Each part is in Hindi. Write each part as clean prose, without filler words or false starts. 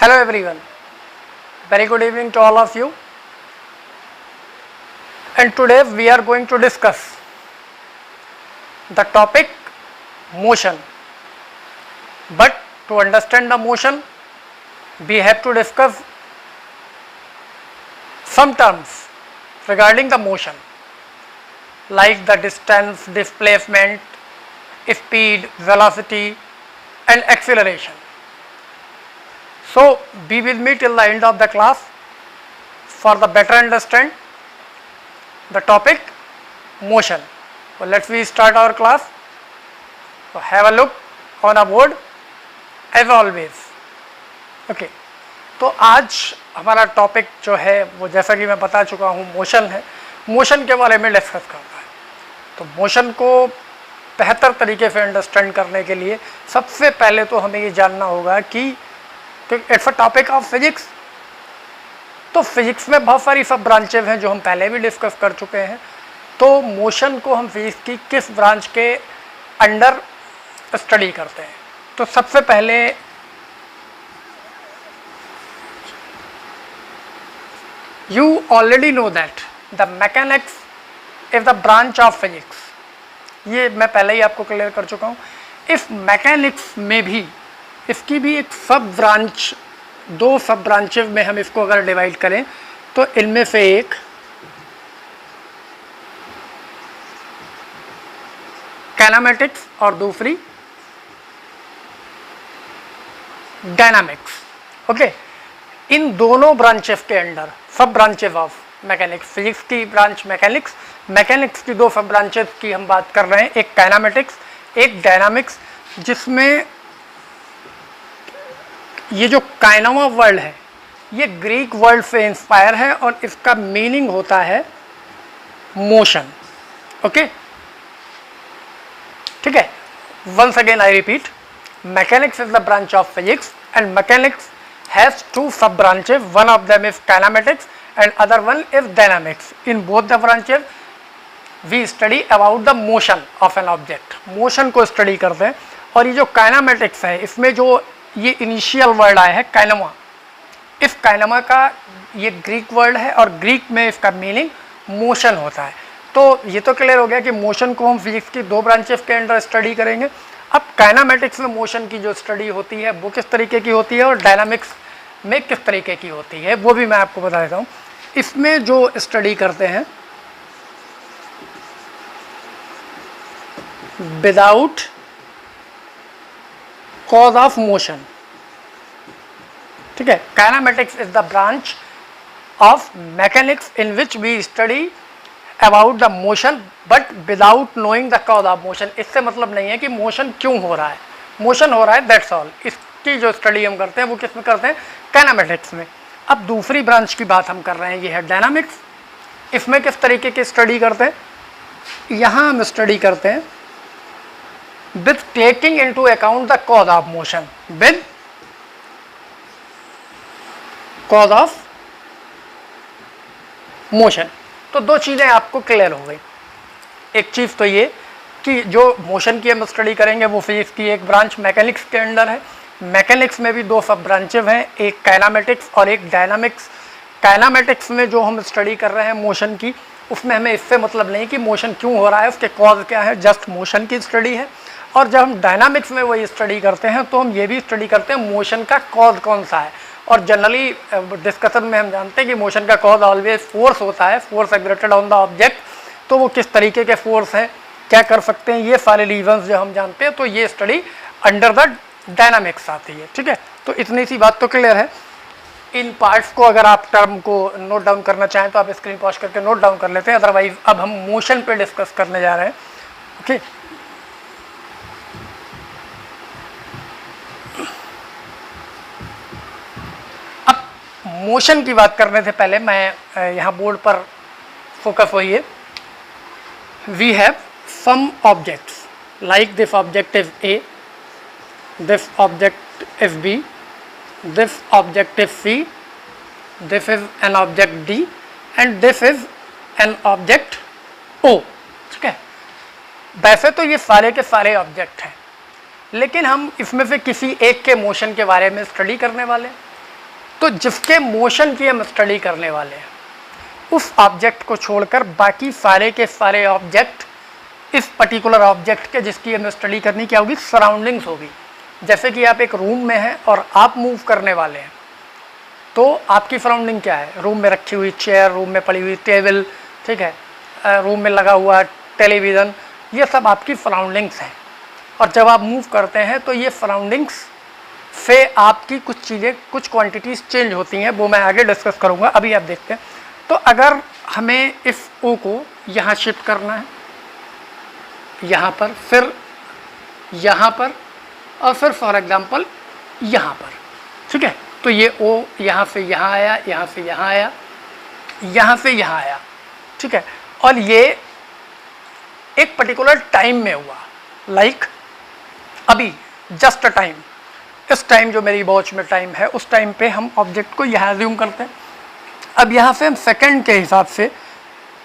Hello everyone, very good evening to all of you, and today we are going to discuss the topic motion. But to understand the motion, we have to discuss some terms regarding the motion like the distance, displacement, speed, velocity and acceleration. So be with me till the end of the class for the better understand the topic motion. So let's we start our class. So have a look on a board as always. Okay. तो आज हमारा टॉपिक जो है वो जैसा कि मैं बता चुका हूँ मोशन है, मोशन के बारे में डिस्कस करना है। तो मोशन को बेहतर तरीके से अंडरस्टैंड करने के लिए सबसे पहले तो हमें ये जानना होगा कि it's a topic of physics. तो फिजिक्स में बहुत सारी सब ब्रांचेज हैं जो हम पहले भी डिस्कस कर चुके हैं। तो मोशन को हम फिजिक्स की किस ब्रांच के अंडर स्टडी करते हैं? तो सबसे पहले you already know that the mechanics is the branch of physics. ये मैं पहले ही आपको क्लियर कर चुका हूँ। इस मैकेनिक्स में भी इसकी भी एक सब ब्रांच, दो सब ब्रांचेज में हम इसको अगर डिवाइड करें तो इनमें से एक काइनेमेटिक्स और दूसरी डायनामिक्स। ओके, इन दोनों ब्रांचेस के under sub branches of mechanics, physics की ब्रांच मैकेनिक्स, मैकेनिक्स की दो सब ब्रांचेस की हम बात कर रहे हैं, एक काइनेमेटिक्स एक डायनामिक्स, जिसमें ये जो काइनेमा वर्ड है ये ग्रीक वर्ड से इंस्पायर है और इसका मीनिंग होता है मोशन। ओके, ठीक है। Once again I repeat, mechanics is the branch of physics and mechanics has two sub branches, one of them is kinematics and other one is dynamics. In both the branches we study about the motion of an object. Motion को स्टडी करते हैं। और ये जो काइनेमेटिक्स है इसमें जो ये इनिशियल वर्ड आया है काइनेमा, इस काइनेमा का ये ग्रीक वर्ड है और ग्रीक में इसका मीनिंग मोशन होता है। तो ये तो क्लियर हो गया कि मोशन को हम फिजिक्स की दो ब्रांचेस के अंडर स्टडी करेंगे। अब काइनेमेटिक्स में मोशन की जो स्टडी होती है वो किस तरीके की होती है और डायनामिक्स में किस तरीके की होती है वो भी मैं आपको बता देता हूँ। इसमें जो स्टडी करते हैं विदाउट कॉज ऑफ मोशन, ठीक है। Kinematics is the branch of mechanics in which we study about the motion but without knowing the cause of motion. इससे मतलब नहीं है कि मोशन क्यों हो रहा है, मोशन हो रहा है दैट्स ऑल। इसकी जो स्टडी हम करते हैं वो किस में करते हैं? काइनेमेटिक्स में। अब दूसरी ब्रांच की बात हम कर रहे हैं, ये है डायनामिक्स। इसमें किस तरीके की स्टडी करते हैं? यहाँ हम स्टडी करते हैं with taking into account the cause of motion, with cause of motion. तो दो चीज़ें आपको क्लियर हो गई। एक चीज़ तो ये कि जो मोशन की हम स्टडी करेंगे वो फिजिक्स की एक ब्रांच मैकेनिक्स के अंडर है। मैकेनिक्स में भी दो सब ब्रांचेज हैं, एक काइनेमेटिक्स और एक डायनामिक्स। काइनेमेटिक्स में जो हम स्टडी कर रहे हैं मोशन की, उसमें हमें इससे मतलब नहीं कि मोशन क्यों हो रहा है, उसके कॉज क्या है, जस्ट मोशन की स्टडी है। और जब हम डायनामिक्स में वही स्टडी करते हैं तो हम ये भी स्टडी करते हैं मोशन का कॉज कौन सा है। और जनरली डिस्कशन में हम जानते हैं कि मोशन का कॉज ऑलवेज फोर्स होता है, force exerted on the object. तो वो किस तरीके के फोर्स हैं, क्या कर सकते हैं, ये सारे रीजन्स जो हम जानते हैं, तो ये स्टडी अंडर द डायनामिक्स आती है, ठीक है। तो इतनी सी बात तो क्लियर है। इन पार्ट्स को अगर आप टर्म को नोट डाउन करना चाहें तो आप स्क्रीन पॉज करके नोट डाउन कर लेते हैं, अदरवाइज अब हम मोशन पे डिस्कस करने जा रहे हैं। ओके, अब मोशन की बात करने से पहले मैं यहाँ बोर्ड पर फोकस होइए। We have some objects like this object is a, this object is B, this object is C, this is an object D and this is an object O, ठीक है। वैसे तो ये सारे के सारे ऑब्जेक्ट हैं, लेकिन हम इसमें से किसी एक के मोशन के बारे में स्टडी करने वाले हैं। तो जिसके मोशन की हम स्टडी करने वाले हैं उस ऑब्जेक्ट को छोड़कर बाकी सारे के सारे ऑब्जेक्ट इस पर्टिकुलर ऑब्जेक्ट के जिसकी हमें स्टडी करनी क्या होगी, सराउंडिंग्स होगी। जैसे कि आप एक रूम में हैं और आप मूव करने वाले हैं तो आपकी सराउंडिंग क्या है, रूम में रखी हुई चेयर, रूम में पड़ी हुई टेबल, ठीक है, रूम में लगा हुआ टेलीविज़न, ये सब आपकी सराउंडिंग्स हैं। और जब आप मूव करते हैं तो ये सराउंडिंग्स से आपकी कुछ चीज़ें, कुछ क्वांटिटीज़ चेंज होती हैं, वो मैं आगे डिस्कस करूँगा। अभी आप देखते हैं तो अगर हमें इस ओ को यहाँ शिफ्ट करना है, यहाँ पर, फिर यहाँ पर, और फिर फॉर एग्जांपल यहाँ पर, ठीक है, तो ये ओ यहाँ से यहाँ आया, यहाँ से यहाँ आया, यहाँ से यहाँ आया, ठीक है, और ये एक पर्टिकुलर टाइम में हुआ, लाइक अभी जस्ट टाइम, इस टाइम जो मेरी वॉच में टाइम है उस टाइम पे हम ऑब्जेक्ट को यहाँ एज्यूम करते हैं। अब यहाँ से हम सेकंड के हिसाब से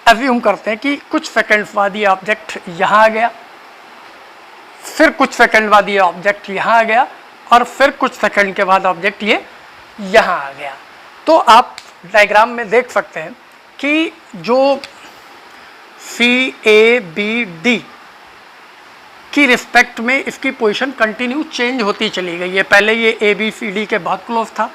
एज्यूम करते हैं कि कुछ सेकंड बाद ये ऑब्जेक्ट यहाँ आ गया, फिर कुछ सेकंड बाद ये ऑब्जेक्ट यहाँ आ गया, और फिर कुछ सेकंड के बाद ऑब्जेक्ट ये यहाँ आ गया। तो आप डायग्राम में देख सकते हैं कि जो CABD की रिस्पेक्ट में इसकी पोजीशन कंटिन्यू चेंज होती चली गई है। पहले ये ABCD के बहुत क्लोज था,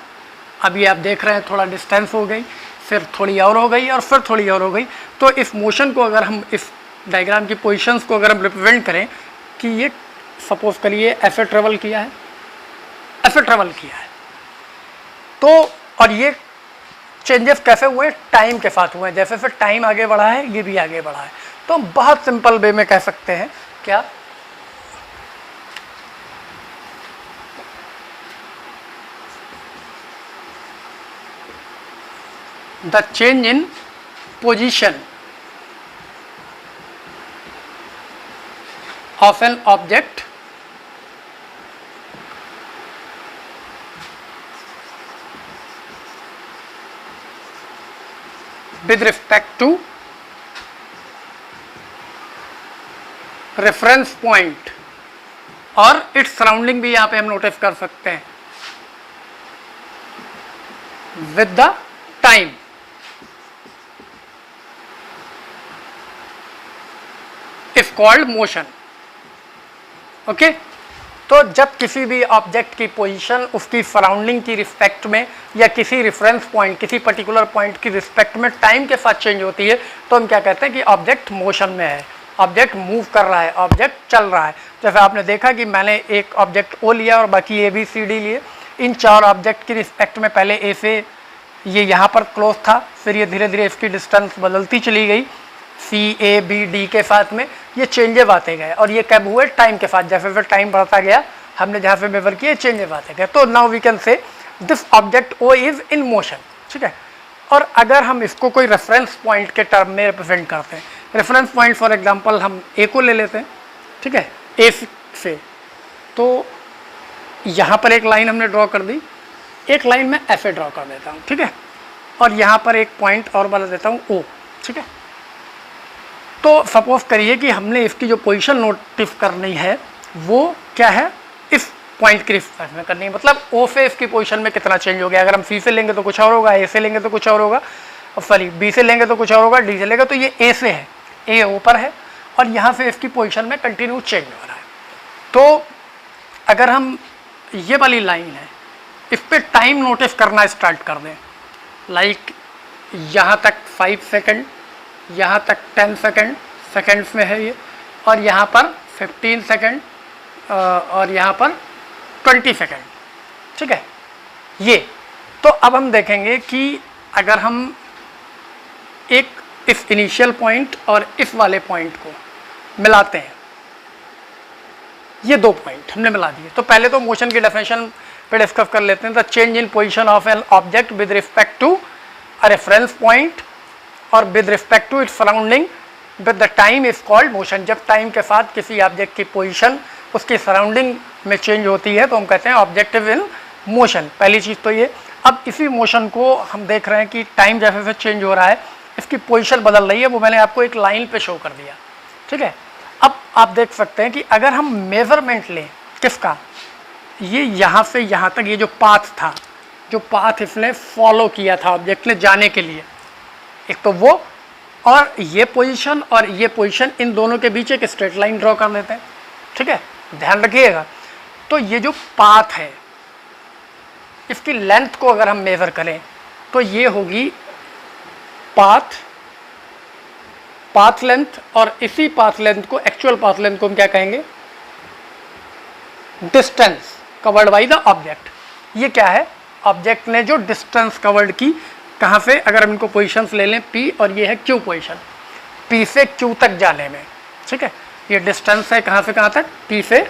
अभी आप देख रहे हैं थोड़ा डिस्टेंस हो गई, फिर थोड़ी और हो गई, और फिर थोड़ी और हो गई। तो इस मोशन को अगर हम, इस डायग्राम की पोजीशंस को अगर हम रिप्रेजेंट करें कि ये सपोज करिए ऐसे ट्रेवल किया है, ऐसे ट्रेवल किया है, तो और ये चेंजेस कैसे हुए, टाइम के साथ हुए हैं। जैसे फिर टाइम आगे बढ़ा है ये भी आगे बढ़ा है। तो हम बहुत सिंपल वे में कह सकते हैं क्या, the change in position of an object with respect to reference point और its surrounding भी यहाँ पे हम नोटिस कर सकते हैं, with the time is called motion। Okay, तो जब किसी भी ऑब्जेक्ट की पोजीशन उसकी सराउंडिंग की रिस्पेक्ट में या किसी रेफरेंस पॉइंट, किसी पर्टिकुलर पॉइंट की रिस्पेक्ट में टाइम के साथ चेंज होती है तो हम क्या कहते हैं कि ऑब्जेक्ट मोशन में है, ऑब्जेक्ट मूव कर रहा है, ऑब्जेक्ट चल रहा है। जैसे आपने देखा कि मैंने एक ऑब्जेक्ट ओ लिया और बाकी ABCD लिए, इन चार ऑब्जेक्ट की रिस्पेक्ट में पहले ए से ये यहाँ पर क्लोज था, फिर ये धीरे धीरे इसकी डिस्टेंस बदलती चली गई CABD के साथ में, ये चेंजेस आते गए, और ये कब हुए, टाइम के साथ। जैसे फिर टाइम बढ़ता गया, हमने जहाँ पे मेजर किए चेंजेस आते गए। तो now we can say this object O is in motion, ठीक है। और अगर हम इसको कोई रेफरेंस पॉइंट के टर्म में रिप्रेजेंट करते हैं, रेफरेंस पॉइंट फॉर एग्जांपल हम A को ले लेते हैं, ठीक है, A से, तो यहाँ पर एक लाइन हमने ड्रॉ कर दी, एक लाइन मैं ऐसे ड्रॉ कर देता हूँ, ठीक है, और यहाँ पर एक पॉइंट और बना देता हूँ O, ठीक है। तो सपोज करिए कि हमने इसकी जो पोजीशन नोटिस करनी है वो क्या है, इस पॉइंट की रिस्पेक्ट में करनी है, मतलब O से इसकी पोजीशन में कितना चेंज हो गया। अगर हम C से लेंगे तो कुछ और होगा, A से लेंगे तो कुछ और होगा, सॉरी B से लेंगे तो कुछ और होगा, D से लेंगे तो ये A से है, A ऊपर है और यहाँ से इसकी पोजीशन में कंटिन्यू चेंज हो रहा है। तो अगर हम ये वाली लाइन है इस पर टाइम नोटिस करना स्टार्ट कर दें, लाइक यहाँ तक 5 सेकेंड, यहाँ तक 10 सेकेंड, सेकेंड्स में है ये, और यहाँ पर 15 सेकेंड और यहाँ पर 20 सेकेंड, ठीक है ये। तो अब हम देखेंगे कि अगर हम एक इस इनिशियल पॉइंट और इस वाले पॉइंट को मिलाते हैं, ये दो पॉइंट हमने मिला दिए, तो पहले तो मोशन की डेफिनेशन पे डिस्कस कर लेते हैं। The change in position of an object with respect to a reference point और with respect to its surrounding with the time is called motion. जब टाइम के साथ किसी ऑब्जेक्ट की पोजीशन उसकी सराउंडिंग में चेंज होती है तो हम कहते हैं ऑब्जेक्ट इज इन मोशन। पहली चीज़ तो ये। अब इसी मोशन को हम देख रहे हैं कि टाइम जैसे जैसे चेंज हो रहा है इसकी पोजीशन बदल रही है, वो मैंने आपको एक लाइन पे शो कर दिया, ठीक है। अब आप देख सकते हैं कि अगर हम मेजरमेंट लें किसका, ये यहाँ से यहाँ तक ये जो पाथ था, जो पाथ इसने फॉलो किया था ऑब्जेक्ट ने जाने के लिए, एक तो वो, और ये पोजीशन और ये पोजीशन, इन दोनों के बीच एक स्ट्रेट लाइन ड्रॉ कर देते हैं। ठीक है, ध्यान रखिएगा। तो ये जो पाथ है, इसकी लेंथ को अगर हम मेजर करें तो ये होगी पाथ लेंथ, और इसी पाथ लेंथ को, एक्चुअल पाथ लेंथ को हम क्या कहेंगे, distance covered by the object. ये क्या है, ऑब्जेक्ट ने जो डिस्टेंस कवर्ड की, कहाँ से, अगर हम इनको पोजीशंस ले लें P और ये है Q पोजीशन, P से Q तक जाने में। ठीक है, ये डिस्टेंस है कहाँ से कहाँ तक, P से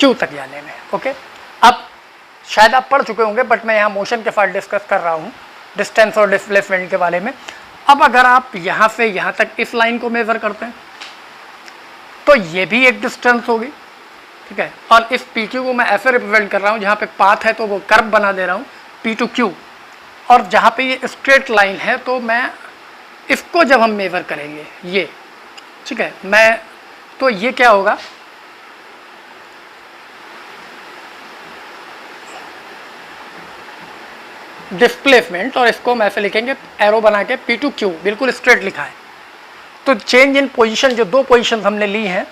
Q तक जाने में। ओके, अब शायद आप पढ़ चुके होंगे, बट मैं यहाँ मोशन के साथ डिस्कस कर रहा हूँ डिस्टेंस और डिस्प्लेसमेंट के बारे में। अब अगर आप यहाँ से यहाँ तक इस लाइन को मेजर करते हैं तो ये भी एक डिस्टेंस होगी। ठीक है, और इस पी क्यू को मैं ऐसे रिप्रेजेंट कर रहा हूँ, जहाँ पे पाथ है तो वो कर्व बना दे रहा हूँ P to Q, और जहाँ पे ये स्ट्रेट लाइन है तो मैं इसको जब हम मेजर करेंगे ये, ठीक है, मैं तो ये क्या होगा, डिस्प्लेसमेंट, और इसको हम ऐसे लिखेंगे एरो बना के P to Q, बिल्कुल स्ट्रेट लिखा है। तो चेंज इन पोजीशन, जो दो पोजीशन हमने ली हैं,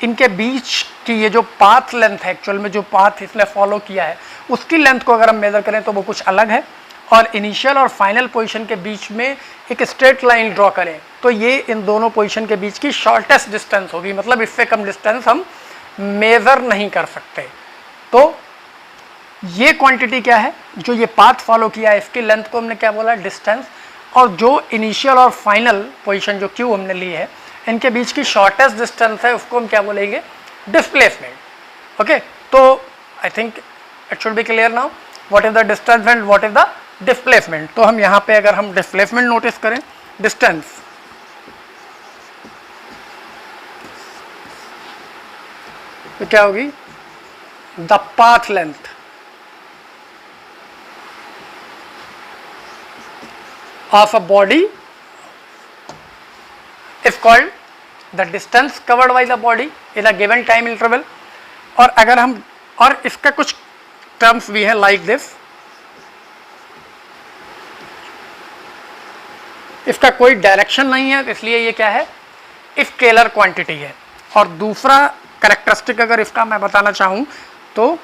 इनके बीच की ये जो पाथ लेंथ है, एक्चुअल में जो पाथ इसने फॉलो किया है उसकी लेंथ को अगर हम मेजर करें तो वो कुछ अलग है, और इनिशियल और फाइनल पोजीशन के बीच में एक स्ट्रेट लाइन ड्रॉ करें तो ये इन दोनों पोजीशन के बीच की शॉर्टेस्ट डिस्टेंस होगी, मतलब इससे कम डिस्टेंस हम मेजर नहीं कर सकते। तो ये क्वांटिटी क्या है, जो ये पाथ फॉलो किया है इसकी लेंथ को हमने क्या बोला, डिस्टेंस, और जो इनिशियल और फाइनल पोजीशन जो Q हमने ली है, इनके बीच की शॉर्टेस्ट डिस्टेंस है, उसको हम क्या बोलेंगे, डिस्प्लेसमेंट। ओके, तो I think it should be clear now what is the distance and what is the displacement. तो हम यहाँ पे अगर हम डिस्प्लेसमेंट नोटिस करें, डिस्टेंस तो क्या होगी, the path length of a body is called the distance covered by the body in a given time interval। और अगर हम, और इसका कुछ टर्म्स भी है लाइक दिस, इसका कोई डायरेक्शन नहीं है इसलिए ये क्या है, स्केलर क्वांटिटी है। और दूसरा कैरेक्टरिस्टिक अगर इसका मैं बताना चाहूँ तो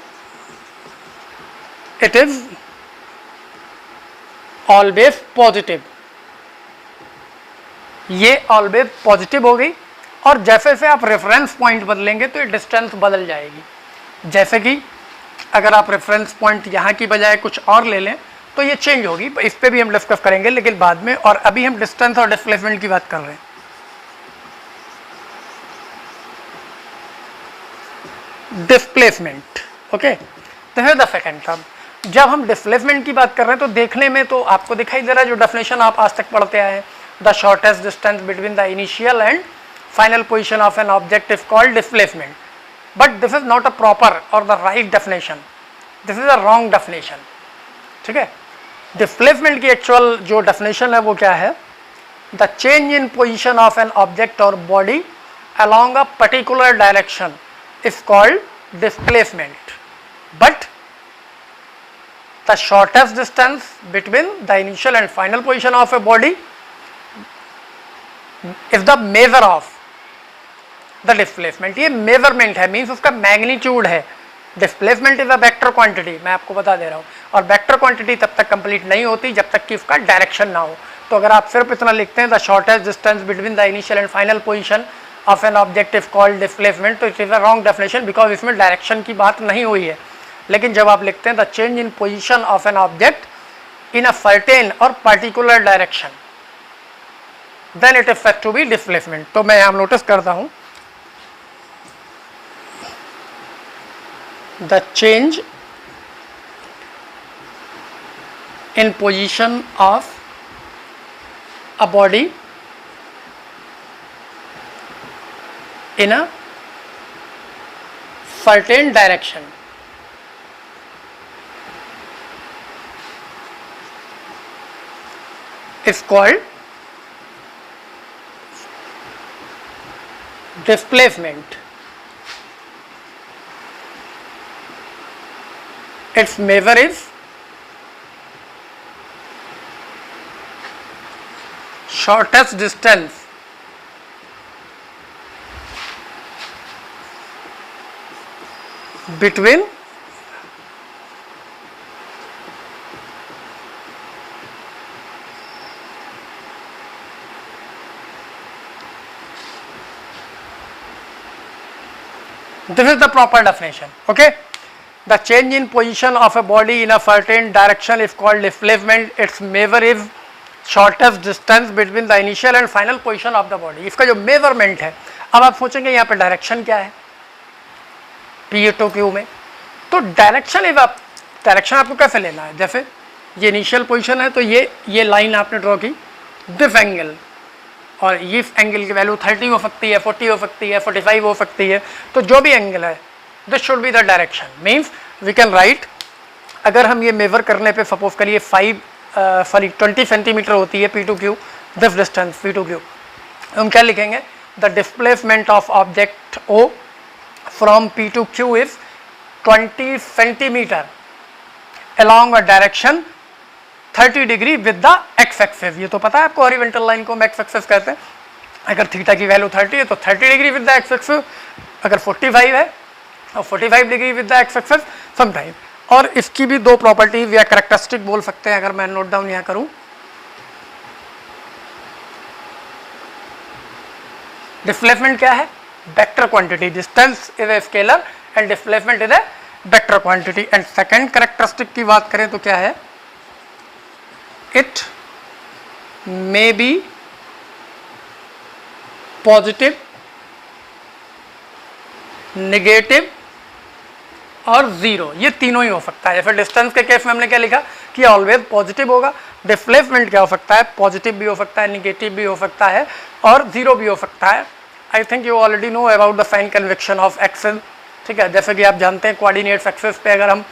इट इज ऑलवेज पॉजिटिव, ये ऑलवेज पॉजिटिव हो गई, और जैसे जैसे आप रेफरेंस पॉइंट बदलेंगे तो ये डिस्टेंस बदल जाएगी। जैसे कि अगर आप रेफरेंस पॉइंट यहाँ की बजाय कुछ और ले लें तो ये चेंज होगी, इस पर भी हम डिस्कस करेंगे लेकिन बाद में, और अभी हम डिस्टेंस और डिस्प्लेसमेंट की बात कर रहे हैं। Displacement, okay, this is the second term. जब हम डिस्प्लेसमेंट की बात कर रहे हैं तो देखने में तो आपको दिखाई दे रहा है, जो डेफिनेशन आप आज तक पढ़ते आए हैं, the shortest distance between the initial and final position of an object is called displacement. But this is not a proper और the right definition, this is a wrong definition. ठीक है, डिस्प्लेसमेंट की एक्चुअल जो डेफिनेशन है वो क्या है, the change in position of an object और body along a particular direction is called displacement, but the shortest distance between the initial and final position of a body is the measure of the displacement। ये measurement है, मीन्स उसका मैग्नीट्यूड है। Displacement is a vector quantity, मैं आपको बता दे रहा हूँ, और वेक्टर क्वांटिटी तब तक कंप्लीट नहीं होती जब तक कि उसका डायरेक्शन ना हो। तो अगर आप सिर्फ इतना लिखते हैं the shortest distance between the initial and final position of an object is called displacement, तो it is a wrong definition because इसमें डायरेक्शन की बात नहीं हुई है। लेकिन जब आप लिखते हैं the change in position of an object in a certain और particular direction, then it is said to be displacement. तो मैं यहाँ नोटिस करता हूँ the change in position of a body in a certain direction is called displacement. Its measure is shortest distance between this is the proper definition. Okay, the change in position of a body in a certain direction is called displacement. Its measure is shortest distance between the initial and final position of the body. इसका जो मेजरमेंट है, अब आप सोचेंगे यहाँ पे डायरेक्शन क्या है P2Q में, तो डायरेक्शन आपको कैसे लेना है, जैसे ये इनिशियल पोजीशन है तो ये लाइन आपने ड्रॉ की दिस एंगल, और इस एंगल की वैल्यू 30 हो सकती है, 40 हो सकती है, 45 हो सकती है, तो जो भी एंगल है this should be the direction. Means we can write, अगर हम ये मेजर करने पे सपोज करिए 20 सेंटीमीटर होती है P2Q, दिस डिस्टेंस P2Q, हम क्या लिखेंगे, the displacement of object O from P2Q is 20 centimetre along a direction 30 degree with the x axis. ये तो पता है आपको, हॉरिजॉन्टल लाइन को हम एक्स एक्सिस कहते हैं. अगर थीटा की वैल्यू 30 है तो 30 degree with the x axis, अगर 45 है और 45 degree with the x axis sometime. और इसकी भी दो प्रॉपर्टीज या कैरेक्टरिस्टिक बोल सकते हैं, अगर मैं नोट डाउन यहाँ करूँ. डिस्प्लेसमेंट क्या है, vector quantity. Distance is a scalar and displacement is a vector quantity. And second characteristic की बात करें तो क्या है, it may be positive, negative और जीरो, ये तीनों ही हो सकता है. जैसे डिस्टेंस के केस में हमने क्या लिखा कि ऑलवेज पॉजिटिव होगा. डिस्प्लेसमेंट क्या हो सकता है, पॉजिटिव भी हो सकता है, नेगेटिव भी हो सकता है और जीरो भी हो सकता है. I think you already know about the sign convention of axes. ठीक है, जैसे कि आप जानते हैं कोऑर्डिनेट्स एक्सेस पे अगर हम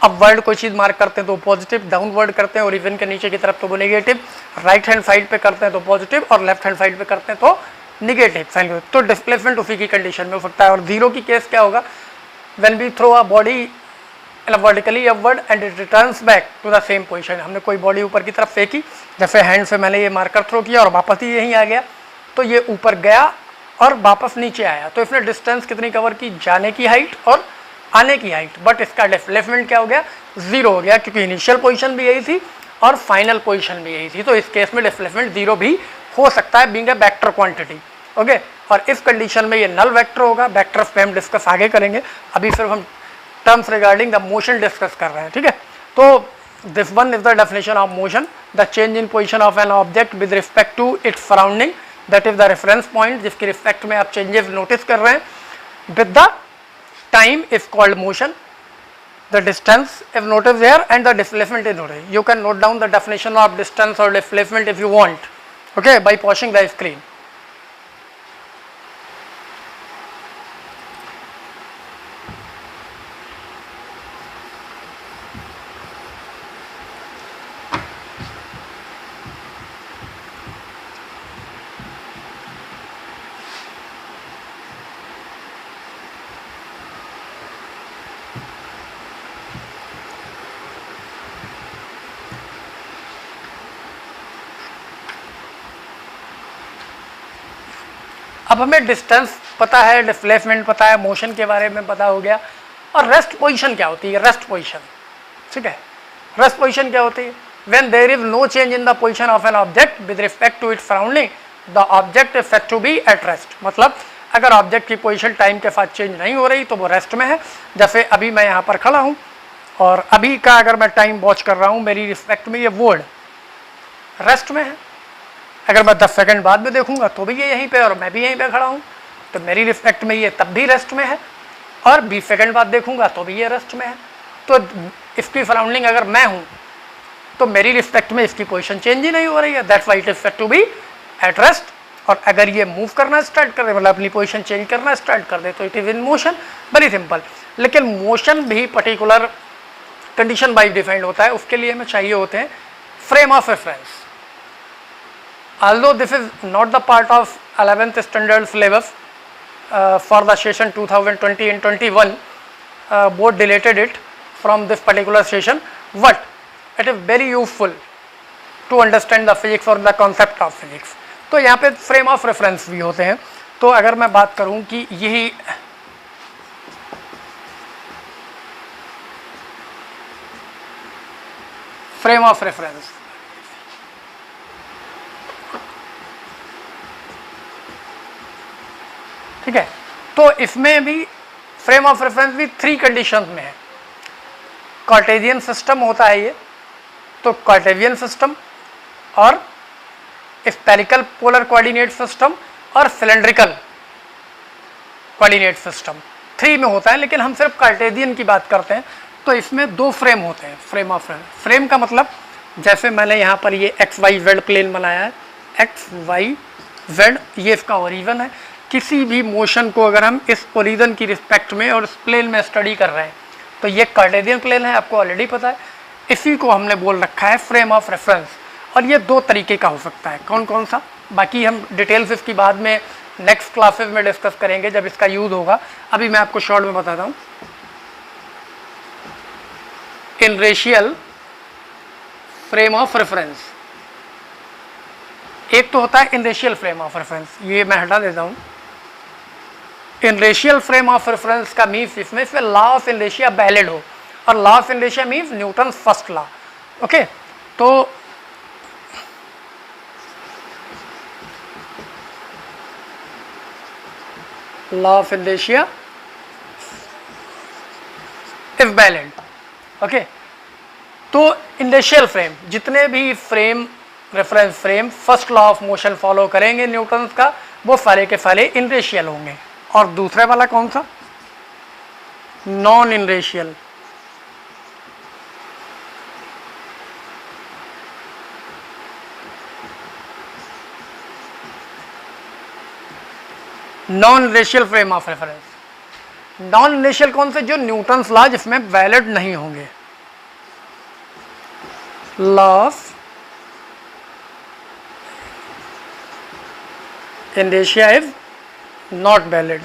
अपवर्ड कोई चीज़ मार्क करते हैं तो पॉजिटिव, डाउनवर्ड करते हैं ओरिजिन के नीचे की तरफ तो वो नेगेटिव, राइट हैंड साइड पे करते हैं तो पॉजिटिव और लेफ्ट हैंड साइड पे करते हैं तो निगेटिव साइन. तो डिस्प्लेसमेंट उसी की कंडीशन में हो सकता है. और जीरो की केस क्या होगा, when we throw a body vertically upward and it returns back to the same position. हमने कोई बॉडी ऊपर की तरफ फेंकी, जैसे हैंड से मैंने ये मार्कर थ्रो किया और वापस ही यहीं आ गया, तो ये ऊपर गया और वापस नीचे आया, तो इसने डिस्टेंस कितनी कवर की, जाने की हाइट और आने की हाइट. बट इसका डिस्प्लेसमेंट क्या हो गया, जीरो हो गया, क्योंकि इनिशियल पोजीशन भी यही थी और फाइनल पोजीशन भी यही थी. तो इस केस में डिस्प्लेसमेंट जीरो भी हो सकता है, being a vector quantity. Okay, और इस कंडीशन में ये नल वेक्टर होगा. वेक्टर पे हम डिस्कस आगे करेंगे, अभी सिर्फ हम terms regarding the motion discuss कर रहे हैं. ठीक है, तो this one is the definition of motion, the change in position of an object with respect to its surrounding, that is the reference point जिसके रिस्पेक्ट में आप चेंजेस नोटिस कर रहे हैं. With the time is called motion, the distance is noticed here and the displacement is noted. You can note down the definition of distance or displacement if you want, okay, by pausing the screen. अब हमें डिस्टेंस पता है, डिस्प्लेसमेंट पता है, मोशन के बारे में पता हो गया. और रेस्ट पोजीशन क्या होती है, रेस्ट पोजीशन. ठीक है, रेस्ट पोजीशन क्या होती है, when there is no change in the position of an object with respect to its surrounding the object is said to be at rest. मतलब अगर ऑब्जेक्ट की पोजीशन टाइम के साथ चेंज नहीं हो रही तो वो रेस्ट में है. जैसे अभी मैं यहाँ पर खड़ा हूँ और अभी का अगर मैं टाइम वॉच कर रहा हूँ, मेरी रिस्पेक्ट में ये वर्ड रेस्ट में है. अगर मैं 10 सेकंड बाद में देखूंगा तो भी ये यहीं पे और मैं भी यहीं पे खड़ा हूँ, तो मेरी रिस्पेक्ट में ये तब भी रेस्ट में है. और 20 सेकंड बाद देखूंगा तो भी ये रेस्ट में है. तो इसकी सराउंडिंग अगर मैं हूँ तो मेरी रिस्पेक्ट में इसकी पोजीशन चेंज ही नहीं हो रही है, that's why it is said to be at rest. और अगर ये मूव करना स्टार्ट कर दे, मतलब अपनी पोजीशन चेंज करना स्टार्ट कर दे, तो it is in motion. Very simple. लेकिन मोशन भी पर्टिकुलर कंडीशन वाइज डिफाइंड होता है, उसके लिए हमें चाहिए होते हैं frame of reference. Although this is not the part of 11th standard syllabus for the session 2020 and 21, board deleted it from this particular session, but it is very useful to understand the physics और द कॉन्सेप्ट ऑफ फिजिक्स। तो यहाँ पे फ्रेम ऑफ रेफरेंस भी होते हैं। तो अगर मैं बात करूँ कि यही फ्रेम ऑफ रेफरेंस, ठीक है, तो इसमें भी फ्रेम ऑफ रेफरेंस भी 3 कंडीशंस में है। कार्टेशियन सिस्टम होता है ये, तो कार्टेशियन सिस्टम और स्फेरिकल पोलर कोऑर्डिनेट सिस्टम और सिलेंड्रिकल कोऑर्डिनेट सिस्टम 3 में होता है, लेकिन हम सिर्फ कार्टेशियन की बात करते हैं। तो इसमें 2 फ्रेम होते हैं। फ्रेम ऑफ रेफरेंस, फ्रेम का मतलब जैसे मैंने यहाँ पर ये XYZ प्लेन बनाया है, XYZ ये इसका ओरिजिन है। किसी भी मोशन को अगर हम इस ओरिजिन की रिस्पेक्ट में और इस प्लेन में स्टडी कर रहे हैं तो ये कार्टेशियन प्लेन है, आपको ऑलरेडी पता है। इसी को हमने बोल रखा है फ्रेम ऑफ रेफरेंस। और ये 2 तरीके का हो सकता है, कौन कौन सा, बाकी हम डिटेल्स इसकी बाद में नेक्स्ट क्लासेस में डिस्कस करेंगे जब इसका यूज होगा। अभी मैं आपको शॉर्ट में बताता हूँ। इनरेशियल फ्रेम ऑफ रेफरेंस, एक तो होता है इनरेशियल फ्रेम ऑफ रेफरेंस, ये मैं हटा देता हूँ। इनरेशियल फ्रेम ऑफ रेफरेंस का मीन्स इसमें से लॉ ऑफ इनरेशिया वैलिड हो, और law of inertia means Newton first law. Okay, तो law of inertia is valid. Okay, तो इनरेशियल फ्रेम, जितने भी frame reference frame first law of motion follow करेंगे न्यूटन का, वो सारे के सारे इनरेशियल होंगे। और दूसरे वाला कौन सा, non inertial. Non inertial frame of reference. Non inertial कौन से, जो न्यूटन्स लॉ जिसमें वैलिड नहीं होंगे। Law of inertia is not valid,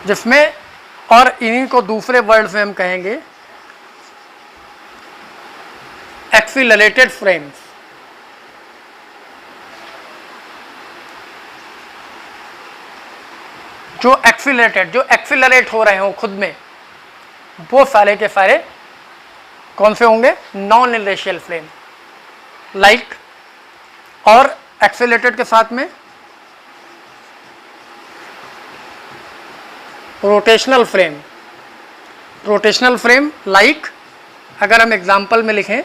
जिसमें, और इन्हीं को दूसरे वर्ड में हम कहेंगे एक्सीलरेटेड फ्रेम्स। जो एक्सीलरेट हो रहे हो खुद में, वो सारे के सारे कौन से होंगे, नॉन इनरेशियल फ्रेम। लाइक, और एक्सीलरेटेड के साथ में rotational frame. Rotational frame like, अगर हम एग्जांपल में लिखें